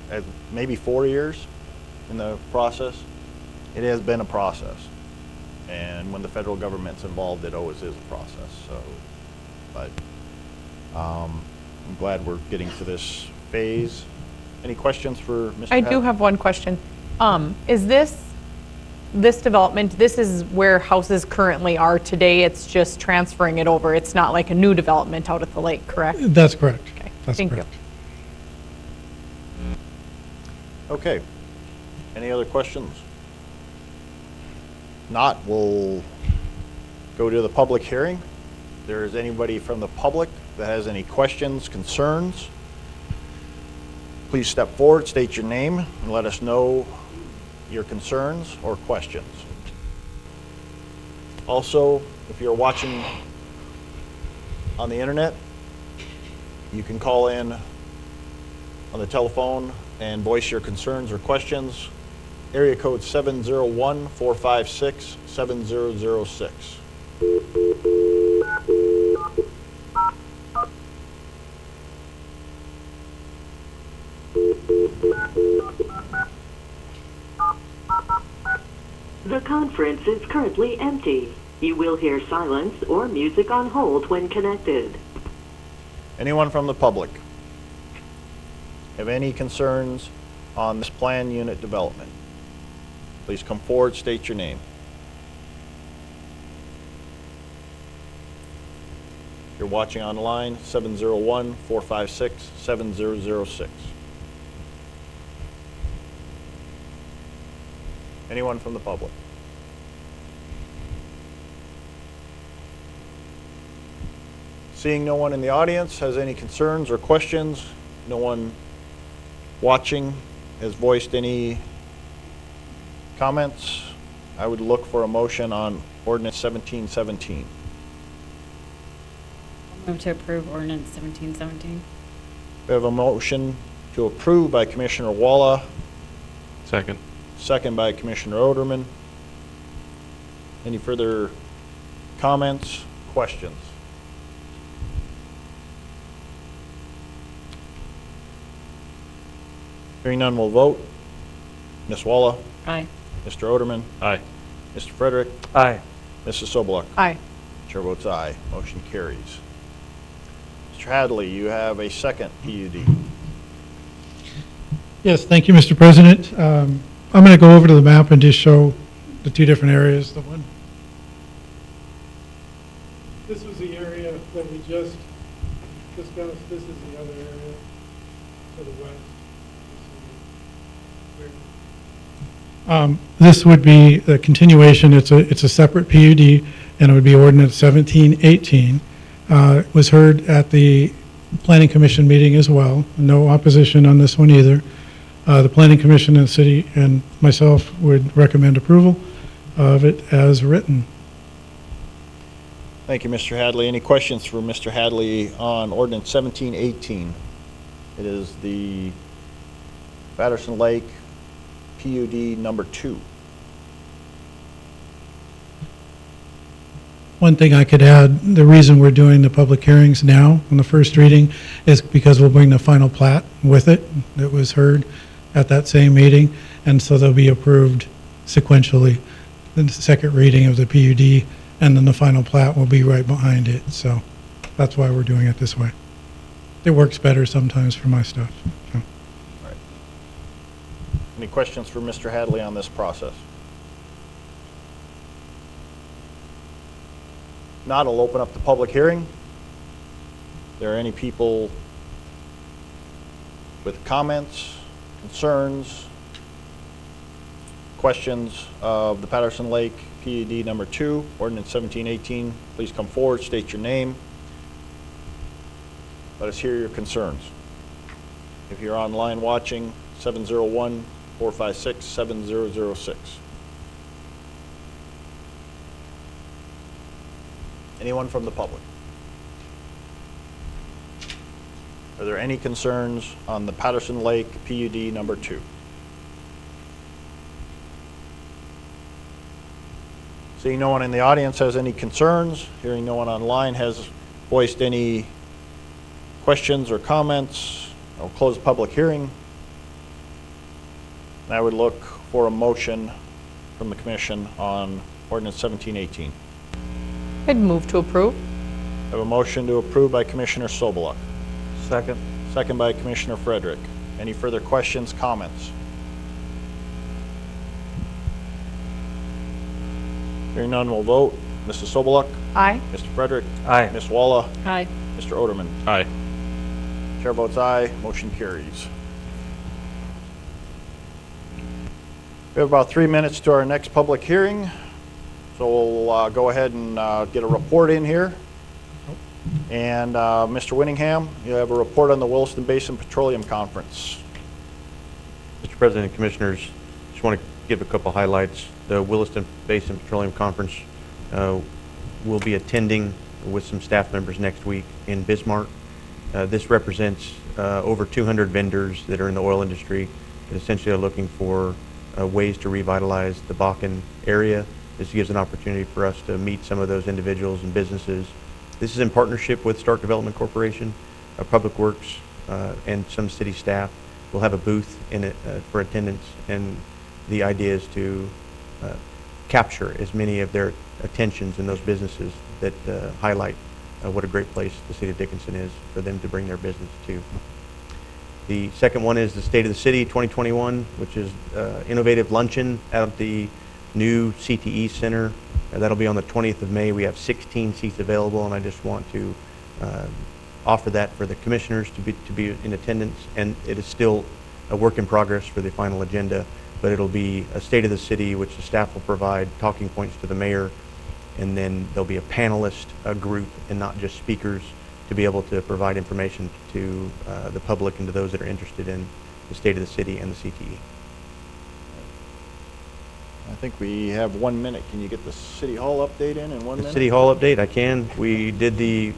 maybe 4 years in the process. It has been a process. And when the federal government's involved, it always is a process, so, but I'm glad we're getting to this phase. Any questions for Mr. I Hadley? do have one question. Is this development, this is where houses currently are today, it's just transferring it over, it's not like a new development out at the lake, correct? That's correct. Okay, That's thank you. correct. Okay. Any other questions? Not, we'll go to the public hearing. If there is anybody from the public that has any questions, concerns, please step forward, state your name, and let us know your concerns or questions. Also, if you're watching on the internet, you can call in on the telephone and voice your concerns or questions. Area code 701-456-7006. The conference is currently empty. You will hear silence or music on hold when connected. Anyone from the public have any concerns on this plan unit development? Please come forward, state your name. If you're watching online, 701-456-7006. Anyone from the public? Seeing no one in the audience has any concerns or questions, no one watching has voiced any comments, I would look for a motion on ordinance 1717. Move to approve ordinance 1717. We have a motion to approve by Commissioner Walla, Second. second by Commissioner Oderman. Any further comments, questions? Hearing none, we'll vote. Ms. Walla, Aye. Mr. Oderman, Aye. Mr. Frederick, Aye. Mrs. Sobeluk. Aye. Chair votes aye. Motion carries. Mr. Hadley, you have a second PUD. Yes, thank you, Mr. President. I'm going to go over to the map and just show the two different areas. The one. This was the area that we just discussed. This is the other area. to the west. This would be a continuation. It's a separate PUD, and it would be ordinance 1718. It was heard at the Planning Commission meeting as well. No opposition on this one either. The Planning Commission and City and myself would recommend approval of it as written. Thank you, Mr. Hadley. Any questions for Mr. Hadley on ordinance 1718? It is the Patterson Lake PUD number 2. One thing I could add, the reason we're doing the public hearings now on the first reading is because we'll bring the final plat with it that was heard at that same meeting, and so they'll be approved sequentially. The second reading of the PUD, and then the final plat will be right behind it, so that's why we're doing it this way. It works better sometimes for my stuff. So. Right. Any questions for Mr. Hadley on this process? Not, I'll open up the public hearing. Are there any people with comments, concerns, questions of the Patterson Lake PUD number 2, ordinance 1718? Please come forward, state your name. Let us hear your concerns. If you're online watching, 701-456-7006. Anyone from the public? Are there any concerns on the Patterson Lake PUD number 2? Seeing no one in the audience has any concerns, hearing no one online has voiced any questions or comments, I'll close the public hearing. And I would look for a motion from the commission on ordinance 1718. I'd move to approve. I have a motion to approve by Commissioner Sobeluk. Second. Second by Commissioner Frederick. Any further questions, comments? Hearing none, we'll vote. Mrs. Sobeluk? Aye. Mr. Frederick? Aye. Ms. Walla? Aye. Mr. Oderman? Aye. Chair votes aye, motion carries. We have about 3 minutes to our next public hearing, so we'll go ahead and get a report in here. And Mr. Winningham, you have a report on the Williston Basin Petroleum Conference. Mr. President and Commissioners, just want to give a couple highlights. The Williston Basin Petroleum Conference will be attending with some staff members next week in Bismarck. This represents over 200 vendors that are in the oil industry that essentially are looking for ways to revitalize the Bakken area. This gives an opportunity for us to meet some of those individuals and businesses. This is in partnership with Stark Development Corporation, Public Works, and some city staff. We'll have a booth in it for attendance, and the idea is to capture as many of their attentions in those businesses that highlight what a great place the city of Dickinson is for them to bring their business to. The second one is the State of the City 2021, which is innovative luncheon at the new CTE Center. That'll be on the 20th of May. We have 16 seats available, and I just want to offer that for the commissioners to be in attendance. And it is still a work in progress for the final agenda, but it'll be a State of the City, which the staff will provide talking points to the mayor, and then there'll be a panelist group and not just speakers to be able to provide information to the public and to those that are interested in the State of the City and the CTE. I think we have 1 minute. Can you get the City Hall update in 1 minute? The City Hall update, I can. We did the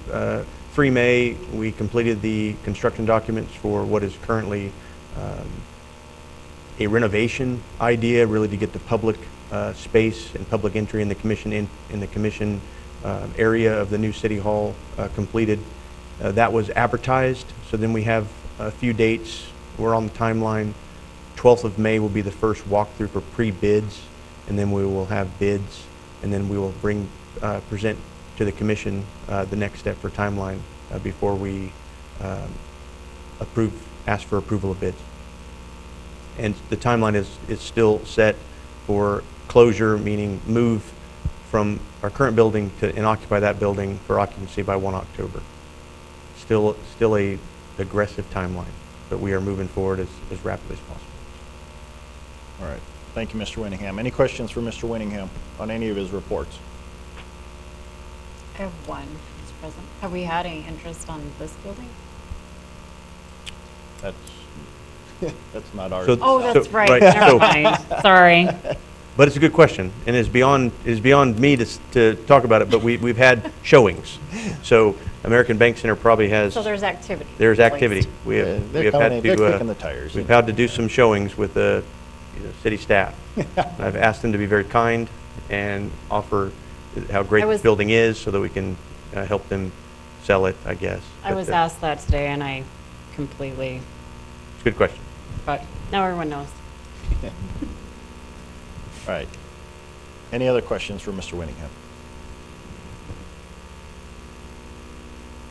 3 May, we completed the construction documents for what is currently a renovation idea, really to get the public space and public entry in the commission in the commission area of the new City Hall completed. That was advertised, so then we have a few dates. We're on the timeline. 12th of May will be the first walkthrough for pre-bids, and then we will have bids, and then we will present to the commission the next step for timeline before we ask for approval of bids. And the timeline is still set for closure, meaning move from our current building and occupy that building for occupancy by 1 October. Still a aggressive timeline. but we are moving forward as rapidly as possible. All right. Thank you, Mr. Winningham. Any questions for Mr. Winningham on any of his reports? I have one, Mr. President. Have we had any interest on this building? That's not ours. So- Oh, that's right. right, Never so- mind. Sorry. But it's a good question, and it's beyond me to talk about it, but we've had showings. So American Bank Center probably has. So there's activity. There's at activity. least. We have They're had coming in, they're to, kicking the tires. we've had to do some showings with the city staff. I've asked them to be very kind and offer how great I this was- building is so that we can help them sell it, I guess. I But, was asked that today and I completely, It's a good question. but now everyone knows. All right. Any other questions for Mr. Winningham?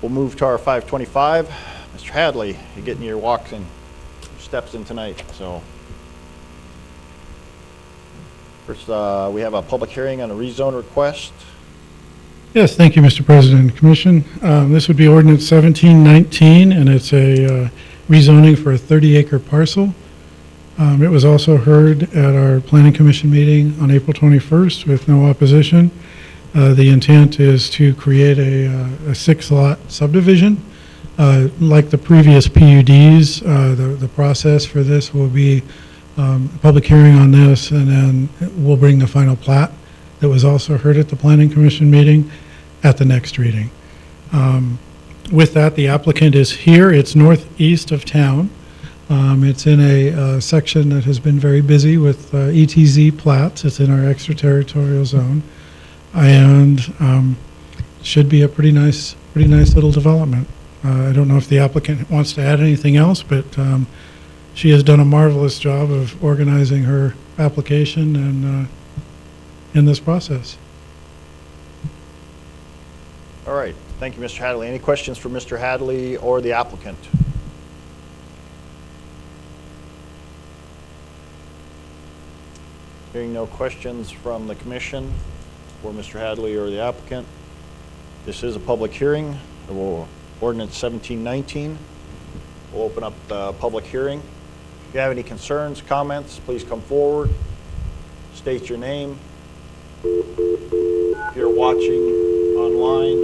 We'll move to our 525. Mr. Hadley, you're getting your walks and steps in tonight, so. First, we have a public hearing on a rezone request. Yes, thank you, Mr. President and Commission. This would be ordinance 1719, and it's a rezoning for a 30-acre parcel. It was also heard at our Planning Commission meeting on April 21st with no opposition. The intent is to create a 6-lot subdivision. Like the previous PUDs, the process for this will be a public hearing on this, and then we'll bring the final plat that was also heard at the Planning Commission meeting at the next reading. With that, the applicant is here. It's northeast of town. It's in a section that has been very busy with ETZ plats. It's in our extraterritorial zone, and should be a pretty nice little development. I don't know if the applicant wants to add anything else, but she has done a marvelous job of organizing her application and in this process. All right. Thank you, Mr. Hadley. Any questions for Mr. Hadley or the applicant? Hearing no questions from the commission for Mr. Hadley or the applicant, this is a public hearing. Ordinance 1719. We'll open up the public hearing. If you have any concerns, comments, please come forward. State your name. If you're watching online,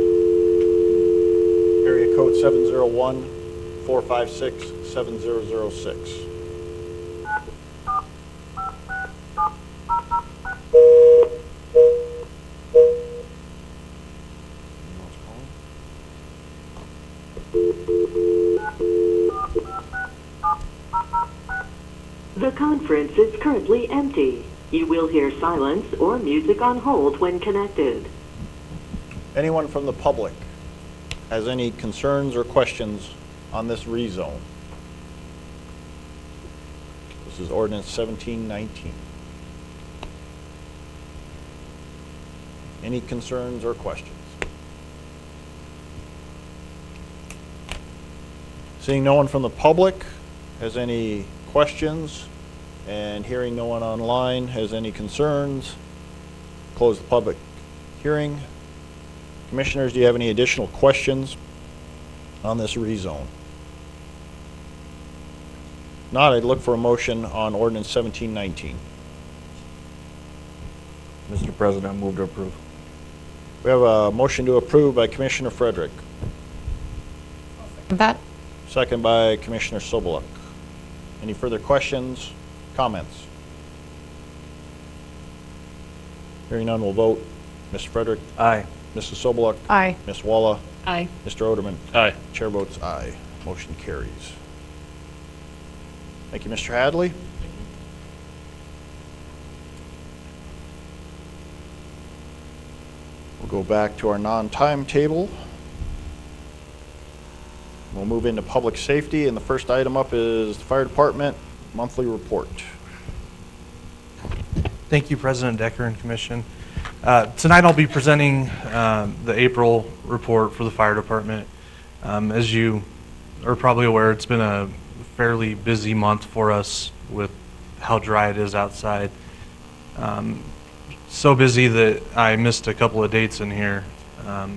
area code 701-456-7006. The conference is currently empty. You will hear silence or music on hold when connected. Anyone from the public has any concerns or questions on this rezone? This is ordinance 1719. Any concerns or questions? Seeing no one from the public has any questions, and hearing no one online has any concerns, close the public hearing. Commissioners, do you have any additional questions on this rezone? Not, I'd look for a motion on ordinance 1719. Mr. President, I move to approve. We have a motion to approve by Commissioner Frederick, That, second by Commissioner Soboluk. Any further questions, comments? Hearing none, we'll vote. Mr. Frederick? Aye. Mrs. Soboluk? aye. Ms. Walla? Aye. Mr. Oderman? Aye. Chair votes aye. Motion carries. Thank you, Mr. Hadley. We'll go back to our non-timetable. We'll move into public safety, and the first item up is the fire department monthly report. Thank you, President Decker and Commission. Tonight I'll be presenting the April report for the fire department. As you are probably aware, it's been a fairly busy month for us with how dry it is outside. So busy that I missed a couple of dates in here,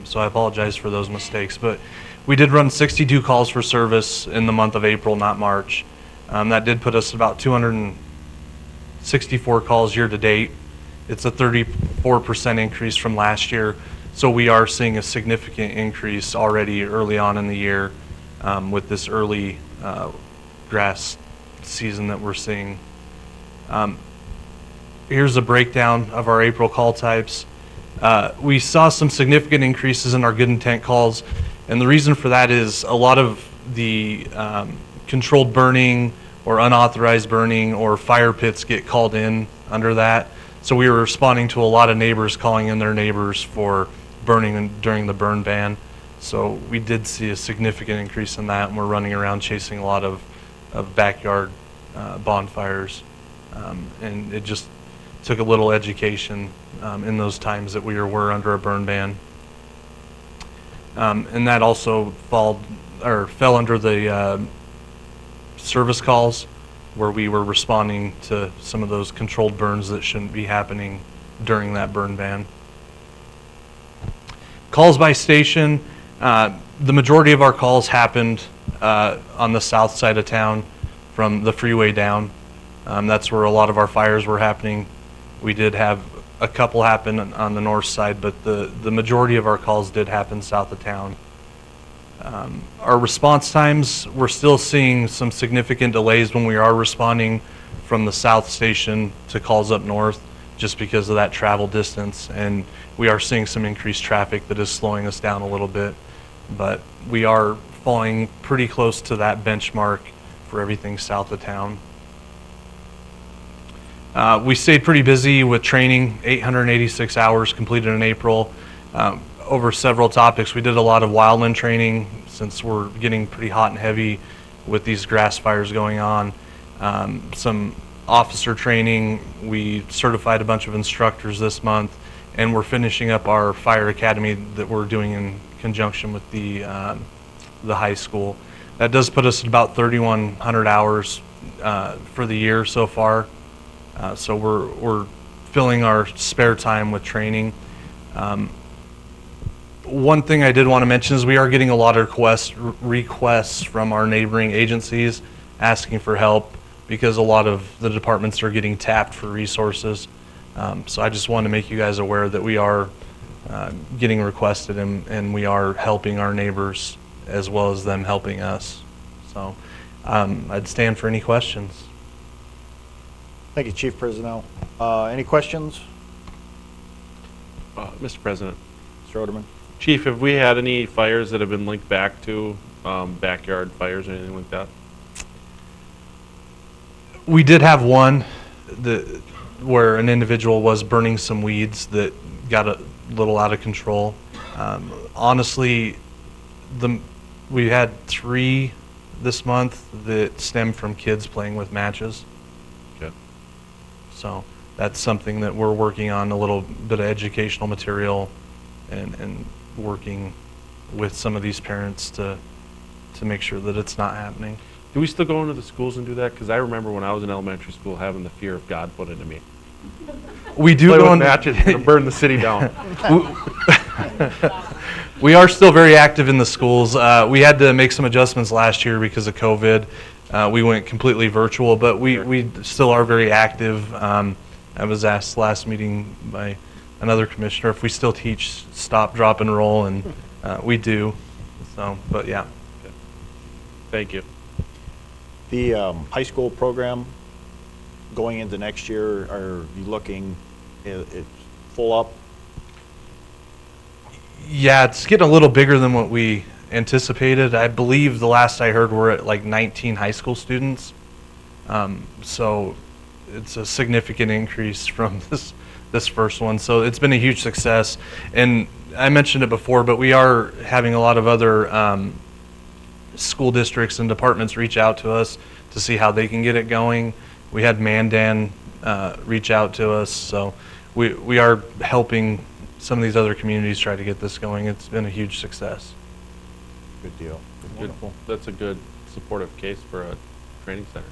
so I apologize for those mistakes. But We did run 62 calls for service in the month of April, not March. That did put us at about 264 calls year to date. It's a 34% increase from last year. So we are seeing a significant increase already early on in the year with this early grass season that we're seeing. Here's a breakdown of our April call types. We saw some significant increases in our good intent calls, and the reason for that is a lot of the controlled burning or unauthorized burning or fire pits get called in under that. So we were responding to a lot of neighbors calling in their neighbors for burning during the burn ban. So we did see a significant increase in that, and we're running around chasing a lot of backyard bonfires. And it just took a little education in those times that we were under a burn ban. And that also fell under the service calls, where we were responding to some of those controlled burns that shouldn't be happening during that burn ban. Calls by station, the majority of our calls happened on the south side of town from the freeway down. That's where a lot of our fires were happening. We did have a couple happen on the north side, but the majority of our calls did happen south of town. Our response times, we're still seeing some significant delays when we are responding from the south station to calls up north, just because of that travel distance, and we are seeing some increased traffic that is slowing us down a little bit, but we are falling pretty close to that benchmark for everything south of town. We stayed pretty busy with training, 886 hours completed in April, over several topics. We did a lot of wildland training since we're getting pretty hot and heavy with these grass fires going on. Some officer training. We certified a bunch of instructors this month, and we're finishing up our fire academy that we're doing in conjunction with the high school. That does put us at about 3,100 hours for the year so far. So we're filling our spare time with training. One thing I did want to mention is we are getting a lot of requests from our neighboring agencies asking for help, because a lot of the departments are getting tapped for resources. So I just want to make you guys aware that we are getting requested, and we are helping our neighbors as well as them helping us. So I'd stand for any questions. Thank you, Chief Prisnell. Any questions? Mr. President. Mr. Oderman. Chief, have we had any fires that have been linked back to backyard fires or anything like that? We did have one where an individual was burning some weeds that got a little out of control. Honestly, we had 3 this month that stemmed from kids playing with matches. Okay. So that's something that we're working on, a little bit of educational material and working with some of these parents to make sure that it's not happening. Do we still go into the schools and do that? Because I remember when I was in elementary school having the fear of God put into me. We do play go with into matches and burn the city down. We are still very active in the schools. We had to make some adjustments last year because of COVID. We went completely virtual, but we still are very active. I was asked last meeting by another commissioner if we still teach stop, drop, and roll, and we do. So, but yeah. Okay. Thank you. The high school program going into next year, are you looking, it's full up? Yeah, it's getting a little bigger than what we anticipated. I believe the last I heard we're at like 19 high school students. So it's a significant increase from this first one. So it's been a huge success. And I mentioned it before, but we are having a lot of other school districts and departments reach out to us to see how they can get it going. We had Mandan reach out to us. So we are helping some of these other communities try to get this going. It's been a huge success. Good deal. Wonderful. That's a good supportive case for a training center.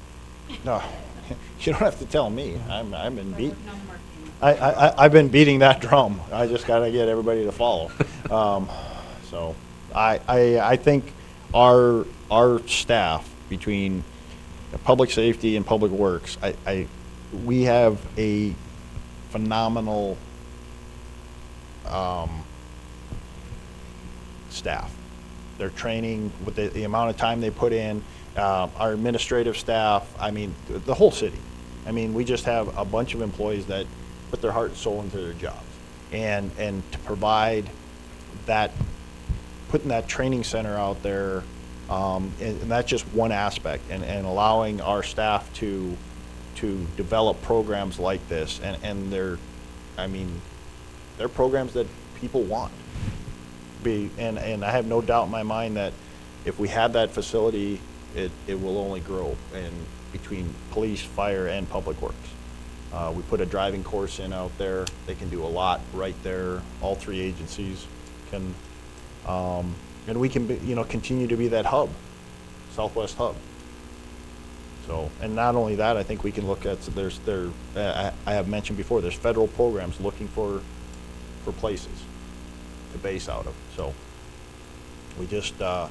No, you don't have to tell me. I've been beating that drum. I just got to get everybody to follow. So I think our staff, between public safety and public works, we have a phenomenal staff. Their training, with the amount of time they put in, our administrative staff, I mean, the whole city. I mean, we just have a bunch of employees that put their heart and soul into their jobs. And to provide that, putting that training center out there, and that's just one aspect, and allowing our staff to develop programs like this, and they're programs that people want. And I have no doubt in my mind that if we had that facility, it will only grow in between police, fire, and public works. We put a driving course in out there. They can do a lot right there. All three agencies can, and we can continue to be that hub, Southwest hub. So, and not only that, I think we can look at, I have mentioned before, there's federal programs looking for places to base out of. So we just, I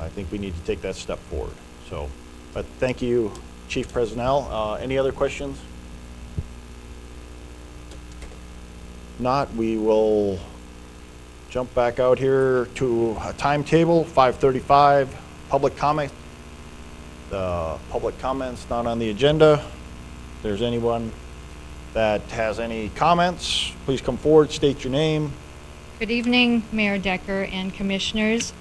think we need to take that step forward. So, but thank you, Chief Presnell. Any other questions? Not, we will jump back out here to a timetable, 5:35, public comment. The public comment's not on the agenda. If there's anyone that has any comments, please come forward, state your name. Good evening, Mayor Decker and Commissioners.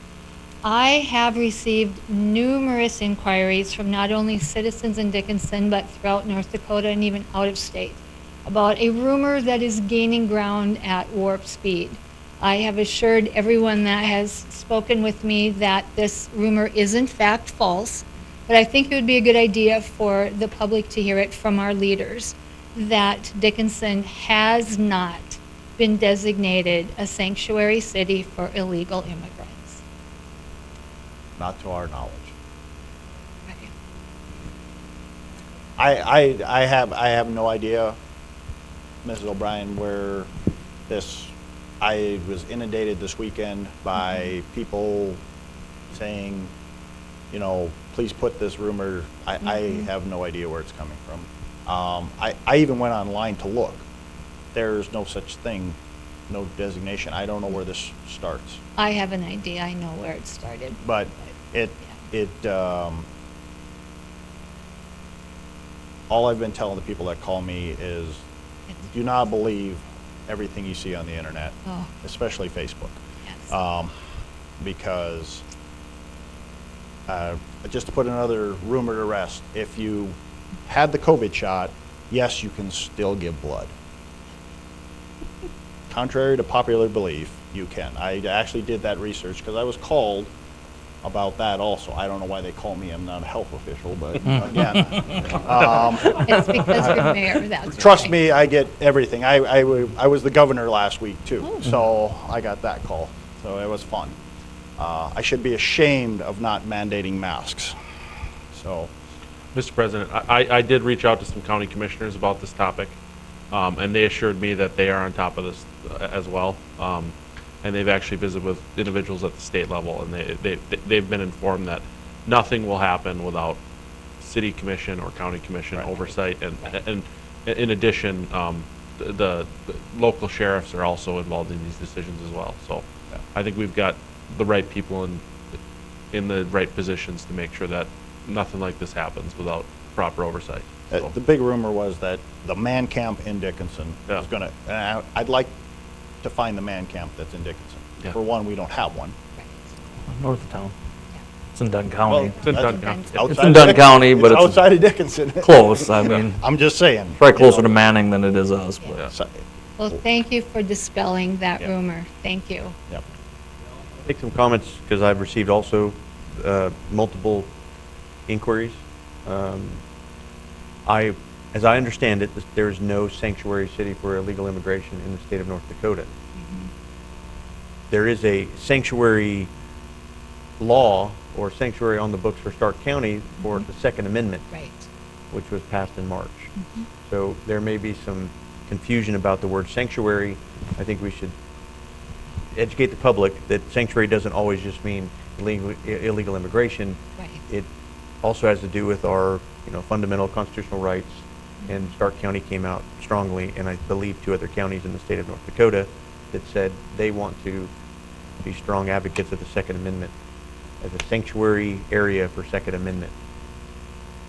I have received numerous inquiries from not only citizens in Dickinson, but throughout North Dakota and even out of state about a rumor that is gaining ground at warp speed. I have assured everyone that has spoken with me that this rumor is in fact false, but I think it would be a good idea for the public to hear it from our leaders that Dickinson has not been designated a sanctuary city for illegal immigrants. Not to our knowledge. I have no idea, Mrs. O'Brien, where this, I was inundated this weekend by people saying, you know, please put this rumor, I have no idea where it's coming from. I even went online to look. There's no such thing, no designation. I don't know where this starts. I have an idea. I know where it started. But all I've been telling the people that call me is, do not believe everything you see on the internet, especially Facebook. Yes. Because just to put another rumor to rest, if you had the COVID shot, yes, you can still give blood. Contrary to popular belief, you can. I actually did that research because I was called about that also. I don't know why they call me. I'm not a health official, but again. It's because you're mayor, that's Trust me, I get everything. I was the governor last week too, so I got that call. So it was fun. I should be ashamed of not mandating masks. So, Mr. President, I did reach out to some county commissioners about this topic, and they assured me that they are on top of this as well. And they've actually visited with individuals at the state level, and they've been informed that nothing will happen without city commission or county commission oversight. And in addition, the local sheriffs are also involved in these decisions as well. So I think we've got the right people in the right positions to make sure that nothing like this happens without proper oversight. So. The big rumor was that the man camp in Dickinson is going to, I'd like to find the man camp that's in Dickinson. Yeah. For one, we don't have one. North of town. It's in Dunn County. Well, It's in Dunn County. It's in Dunn County, but it's outside of Dickinson. Close. I mean, I'm just saying. Probably closer to Manning than it is us. But. Yeah. Well, thank you for dispelling that rumor. Thank you. Yep. Make some comments because I've received also multiple inquiries. As I understand it, there is no sanctuary city for illegal immigration in the state of North Dakota. There is a sanctuary law or sanctuary on the books for Stark County for the Second Amendment, which was passed in March. So there may be some confusion about the word sanctuary. I think we should educate the public that sanctuary doesn't always just mean illegal immigration. Right. It also has to do with our, fundamental constitutional rights. And Stark County came out strongly, and I believe 2 other counties in the state of North Dakota that said they want to be strong advocates of the Second Amendment as a sanctuary area for Second Amendment.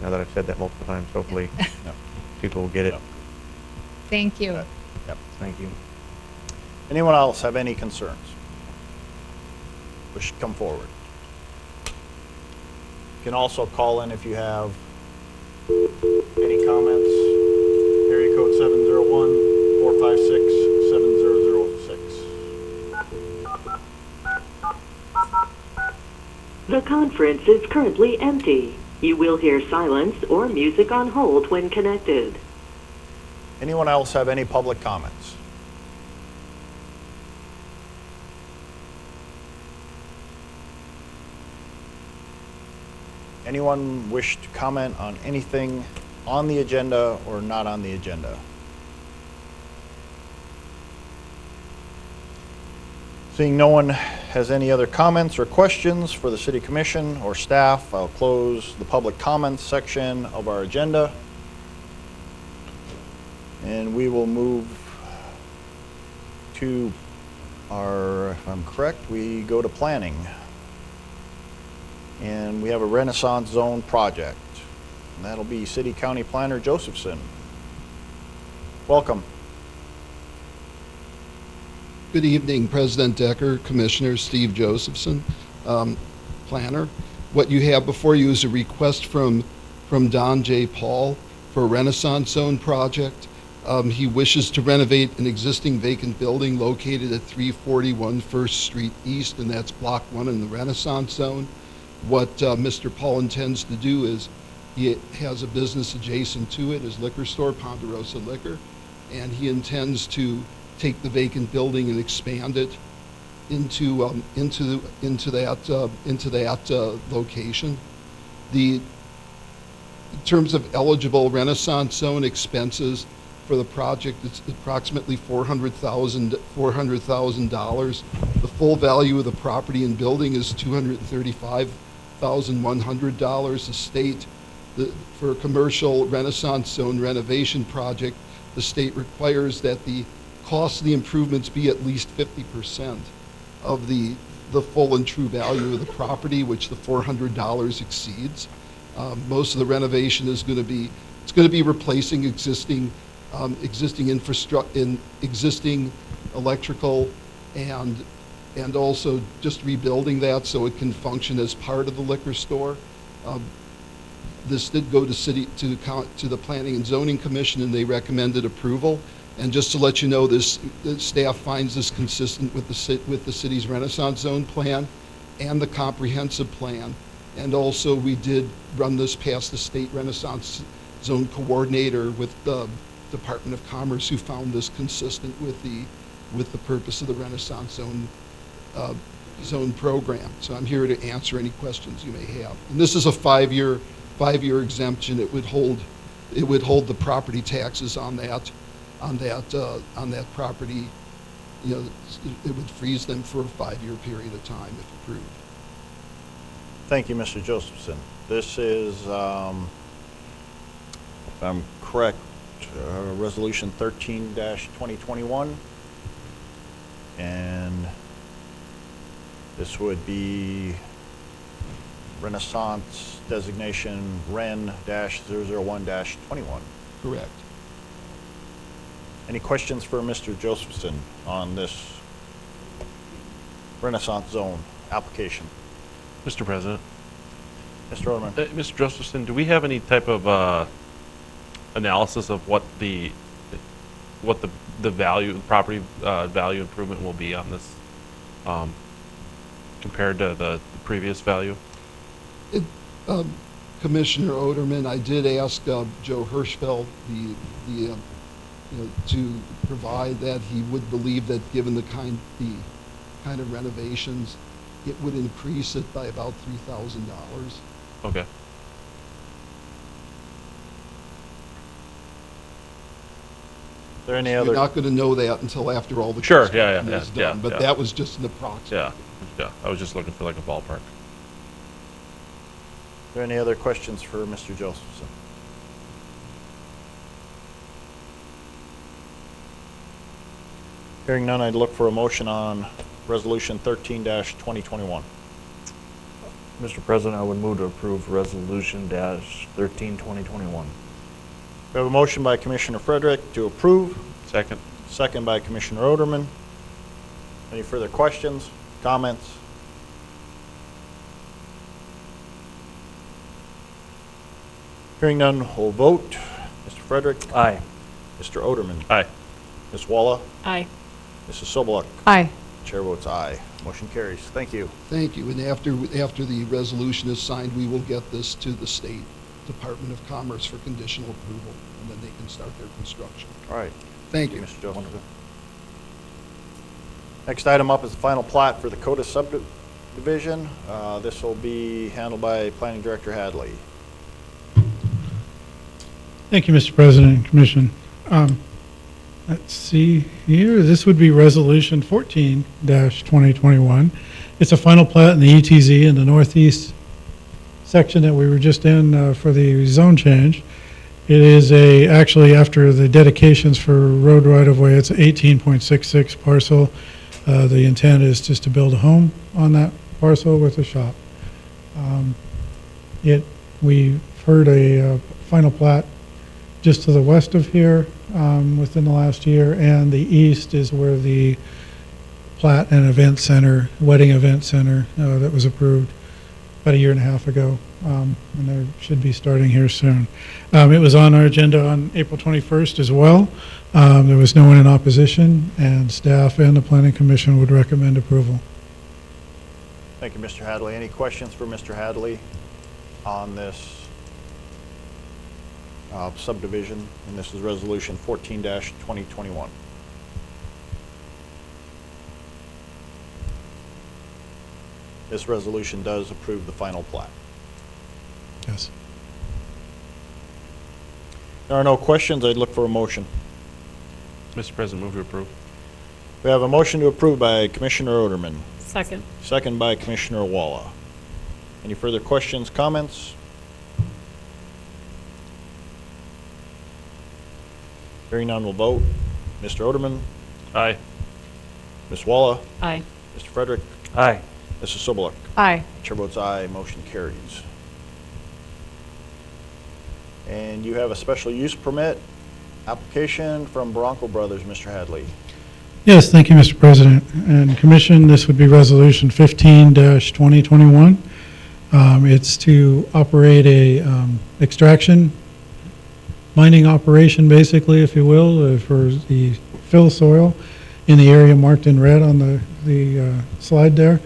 Now that I've said that multiple times, hopefully people will get it. Thank you. Yep. Thank you. Anyone else have any concerns? Wish to come forward. You can also call in if you have any comments. Area code 701-456-7006. The conference is currently empty. You will hear silence or music on hold when connected. Anyone else have any public comments? Anyone wish to comment on anything on the agenda or not on the agenda? Seeing no one has any other comments or questions for the City Commission or staff, I'll close the public comments section of our agenda. And we will move to our, if I'm correct, we go to planning. And we have a Renaissance Zone project. And that'll be City County Planner Josephson. Welcome. Good evening, President Decker, Commissioner Steve Josephson, Planner. What you have before you is a request from Don J. Paul for a Renaissance Zone project. He wishes to renovate an existing vacant building located at 341 First Street East, and that's Block 1 in the Renaissance Zone. What Mr. Paul intends to do is he has a business adjacent to it, his liquor store, Ponderosa Liquor, and he intends to take the vacant building and expand it into that location. In terms of eligible Renaissance Zone expenses for the project, it's approximately $400,000. The full value of the property and building is $235,100. The state, for a commercial Renaissance Zone renovation project, the state requires that the cost of the improvements be at least 50% of the full and true value of the property, which the $400 exceeds. Most of the renovation is going to be replacing existing infrastructure, existing electrical, and also just rebuilding that so it can function as part of the liquor store. This did go to the Planning and Zoning Commission, and they recommended approval. And just to let you know, the staff finds this consistent with the city's Renaissance Zone plan and the comprehensive plan. And also, we did run this past the state Renaissance Zone coordinator with the Department of Commerce, who found this consistent with the purpose of the Renaissance Zone program. So I'm here to answer any questions you may have. And this is a five-year exemption. It would hold the property taxes on that property. It would freeze them for a 5-year period of time if approved. Thank you, Mr. Josephson. This is, if I'm correct, Resolution 13-2021. And this would be Renaissance designation REN-001-21. Correct. Any questions for Mr. Josephson on this Renaissance Zone application? Mr. President. Mr. Oderman. Mr. Josephson, do we have any type of analysis of what the value, property value improvement will be on this compared to the previous value? Commissioner Oderman, I did ask Joe Hirschfeld to provide that. He would believe that given the kind of renovations, it would increase it by about $3,000. Okay. there any You're other, not going to know that until after all the Sure, construction yeah, is yeah, done. But yeah. that was just an approximate. Yeah, I was just looking for like a ballpark. are there any other questions for Mr. Josephson? Hearing none, I'd look for a motion on Resolution 13-2021. Mr. President, I would move to approve Resolution -13, 2021. We have a motion by Commissioner Frederick to approve, Second. second by Commissioner Oderman. Any further questions, comments? Hearing none, we'll vote. Mr. Frederick? Aye. Mr. Oderman? Aye. Ms. Walla? Aye. Mrs. Sobeluk? Aye. Chair votes aye. Motion carries. Thank you. Thank you. And after the resolution is signed, we will get this to the State Department of Commerce for conditional approval, and then they can start their construction. All right. Thank you. Mr. Josephson. Next item up is the final plat for the Coda subdivision. This will be handled by Planning Director Hadley. Thank you, Mr. President and Commission. Let's see here, this would be Resolution 14-2021. It's a final plat in the ETZ in the northeast section that we were just in for the zone change. It is actually after the dedications for road right-of-way, it's an 18.66 parcel. The intent is just to build a home on that parcel with a shop. We've heard a final plat just to the west of here within the last year, and the east is where the plat and event center, wedding event center that was approved about a year and a half ago, and they should be starting here soon. It was on our agenda on April 21st as well. There was no one in opposition, and staff and the Planning Commission would recommend approval. Thank you, Mr. Hadley. Any questions for Mr. Hadley on this subdivision? And this is Resolution 14-2021. This resolution does approve the final plat. Yes. There are no questions. I'd look for a motion. Mr. President, move to approve. We have a motion to approve by Commissioner Oderman, Second. second by Commissioner Walla. Any further questions, comments? Hearing none, we'll vote. Mr. Oderman? Aye. Ms. Walla? Aye. Mr. Frederick? Aye. Mrs. Sobeluk? Aye. Chair votes aye, motion carries. And you have a special use permit application from Bronco Brothers, Mr. Hadley. Yes, thank you, Mr. President and Commission. This would be Resolution 15-2021. It's to operate a extraction, mining operation, basically, if you will, for the fill soil in the area marked in red on the slide there.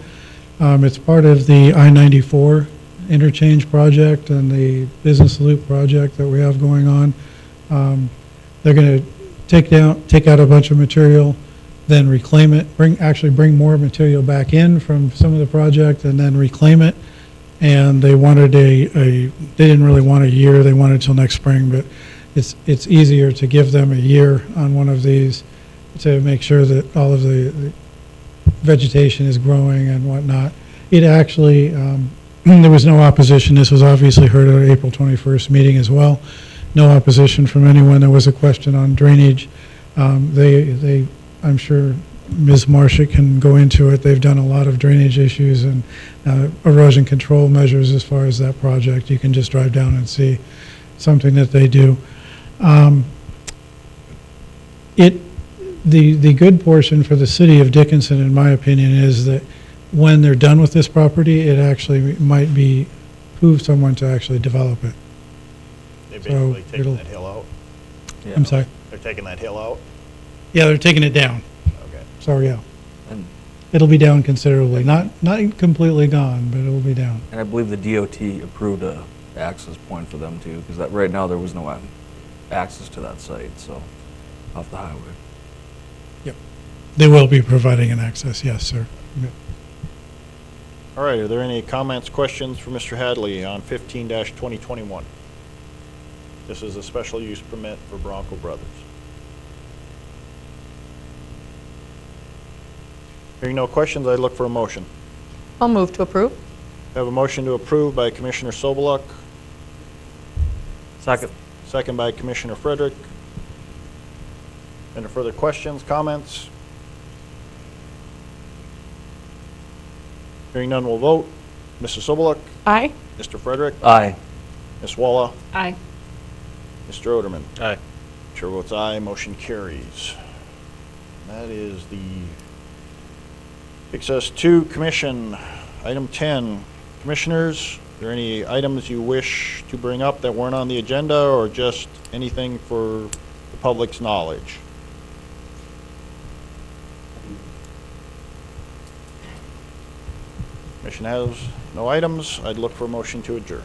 It's part of the I-94 interchange project and the business loop project that we have going on. They're going to take out a bunch of material, then reclaim it, bring more material back in from some of the project, and then reclaim it. And they wanted they didn't really want a year, they wanted till next spring, but it's easier to give them a year on one of these to make sure that all of the vegetation is growing and whatnot. It actually, there was no opposition. This was obviously heard at our April 21st meeting as well. No opposition from anyone. There was a question on drainage. I'm sure Ms. Marshall can go into it. They've done a lot of drainage issues and erosion control measures as far as that project. You can just drive down and see something that they do. The good portion for the city of Dickinson, in my opinion, is that when they're done with this property, it actually might behoove someone to actually develop it. They're So basically taking that hill out? Yeah. I'm sorry? They're taking that hill out? Yeah, they're taking it down. Okay. So, yeah. And, It'll be down considerably. Not completely gone, but it'll be down. and I believe the DOT approved a access point for them too, because right now there was no access to that site, so, off the highway. Yep. They will be providing an access, yes, sir. Yep. All right, are there any comments, questions for Mr. Hadley on 15-2021? This is a special use permit for Bronco Brothers. Hearing no questions, I'd look for a motion. I'll move to approve. I have a motion to approve by Commissioner Sobeluk, Second. second by Commissioner Frederick. Any further questions, comments? Hearing none, we'll vote. Mrs. Sobeluk, Aye. Mr. Frederick, Aye. Ms. Walla, Aye. Mr. Oderman. Aye. Chair votes aye, motion carries. That is takes us to commission. Item 10, commissioners, are there any items you wish to bring up that weren't on the agenda or just anything for the public's knowledge? Commission has no items. I'd look for a motion to adjourn.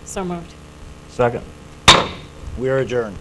So moved. Second. We are adjourned.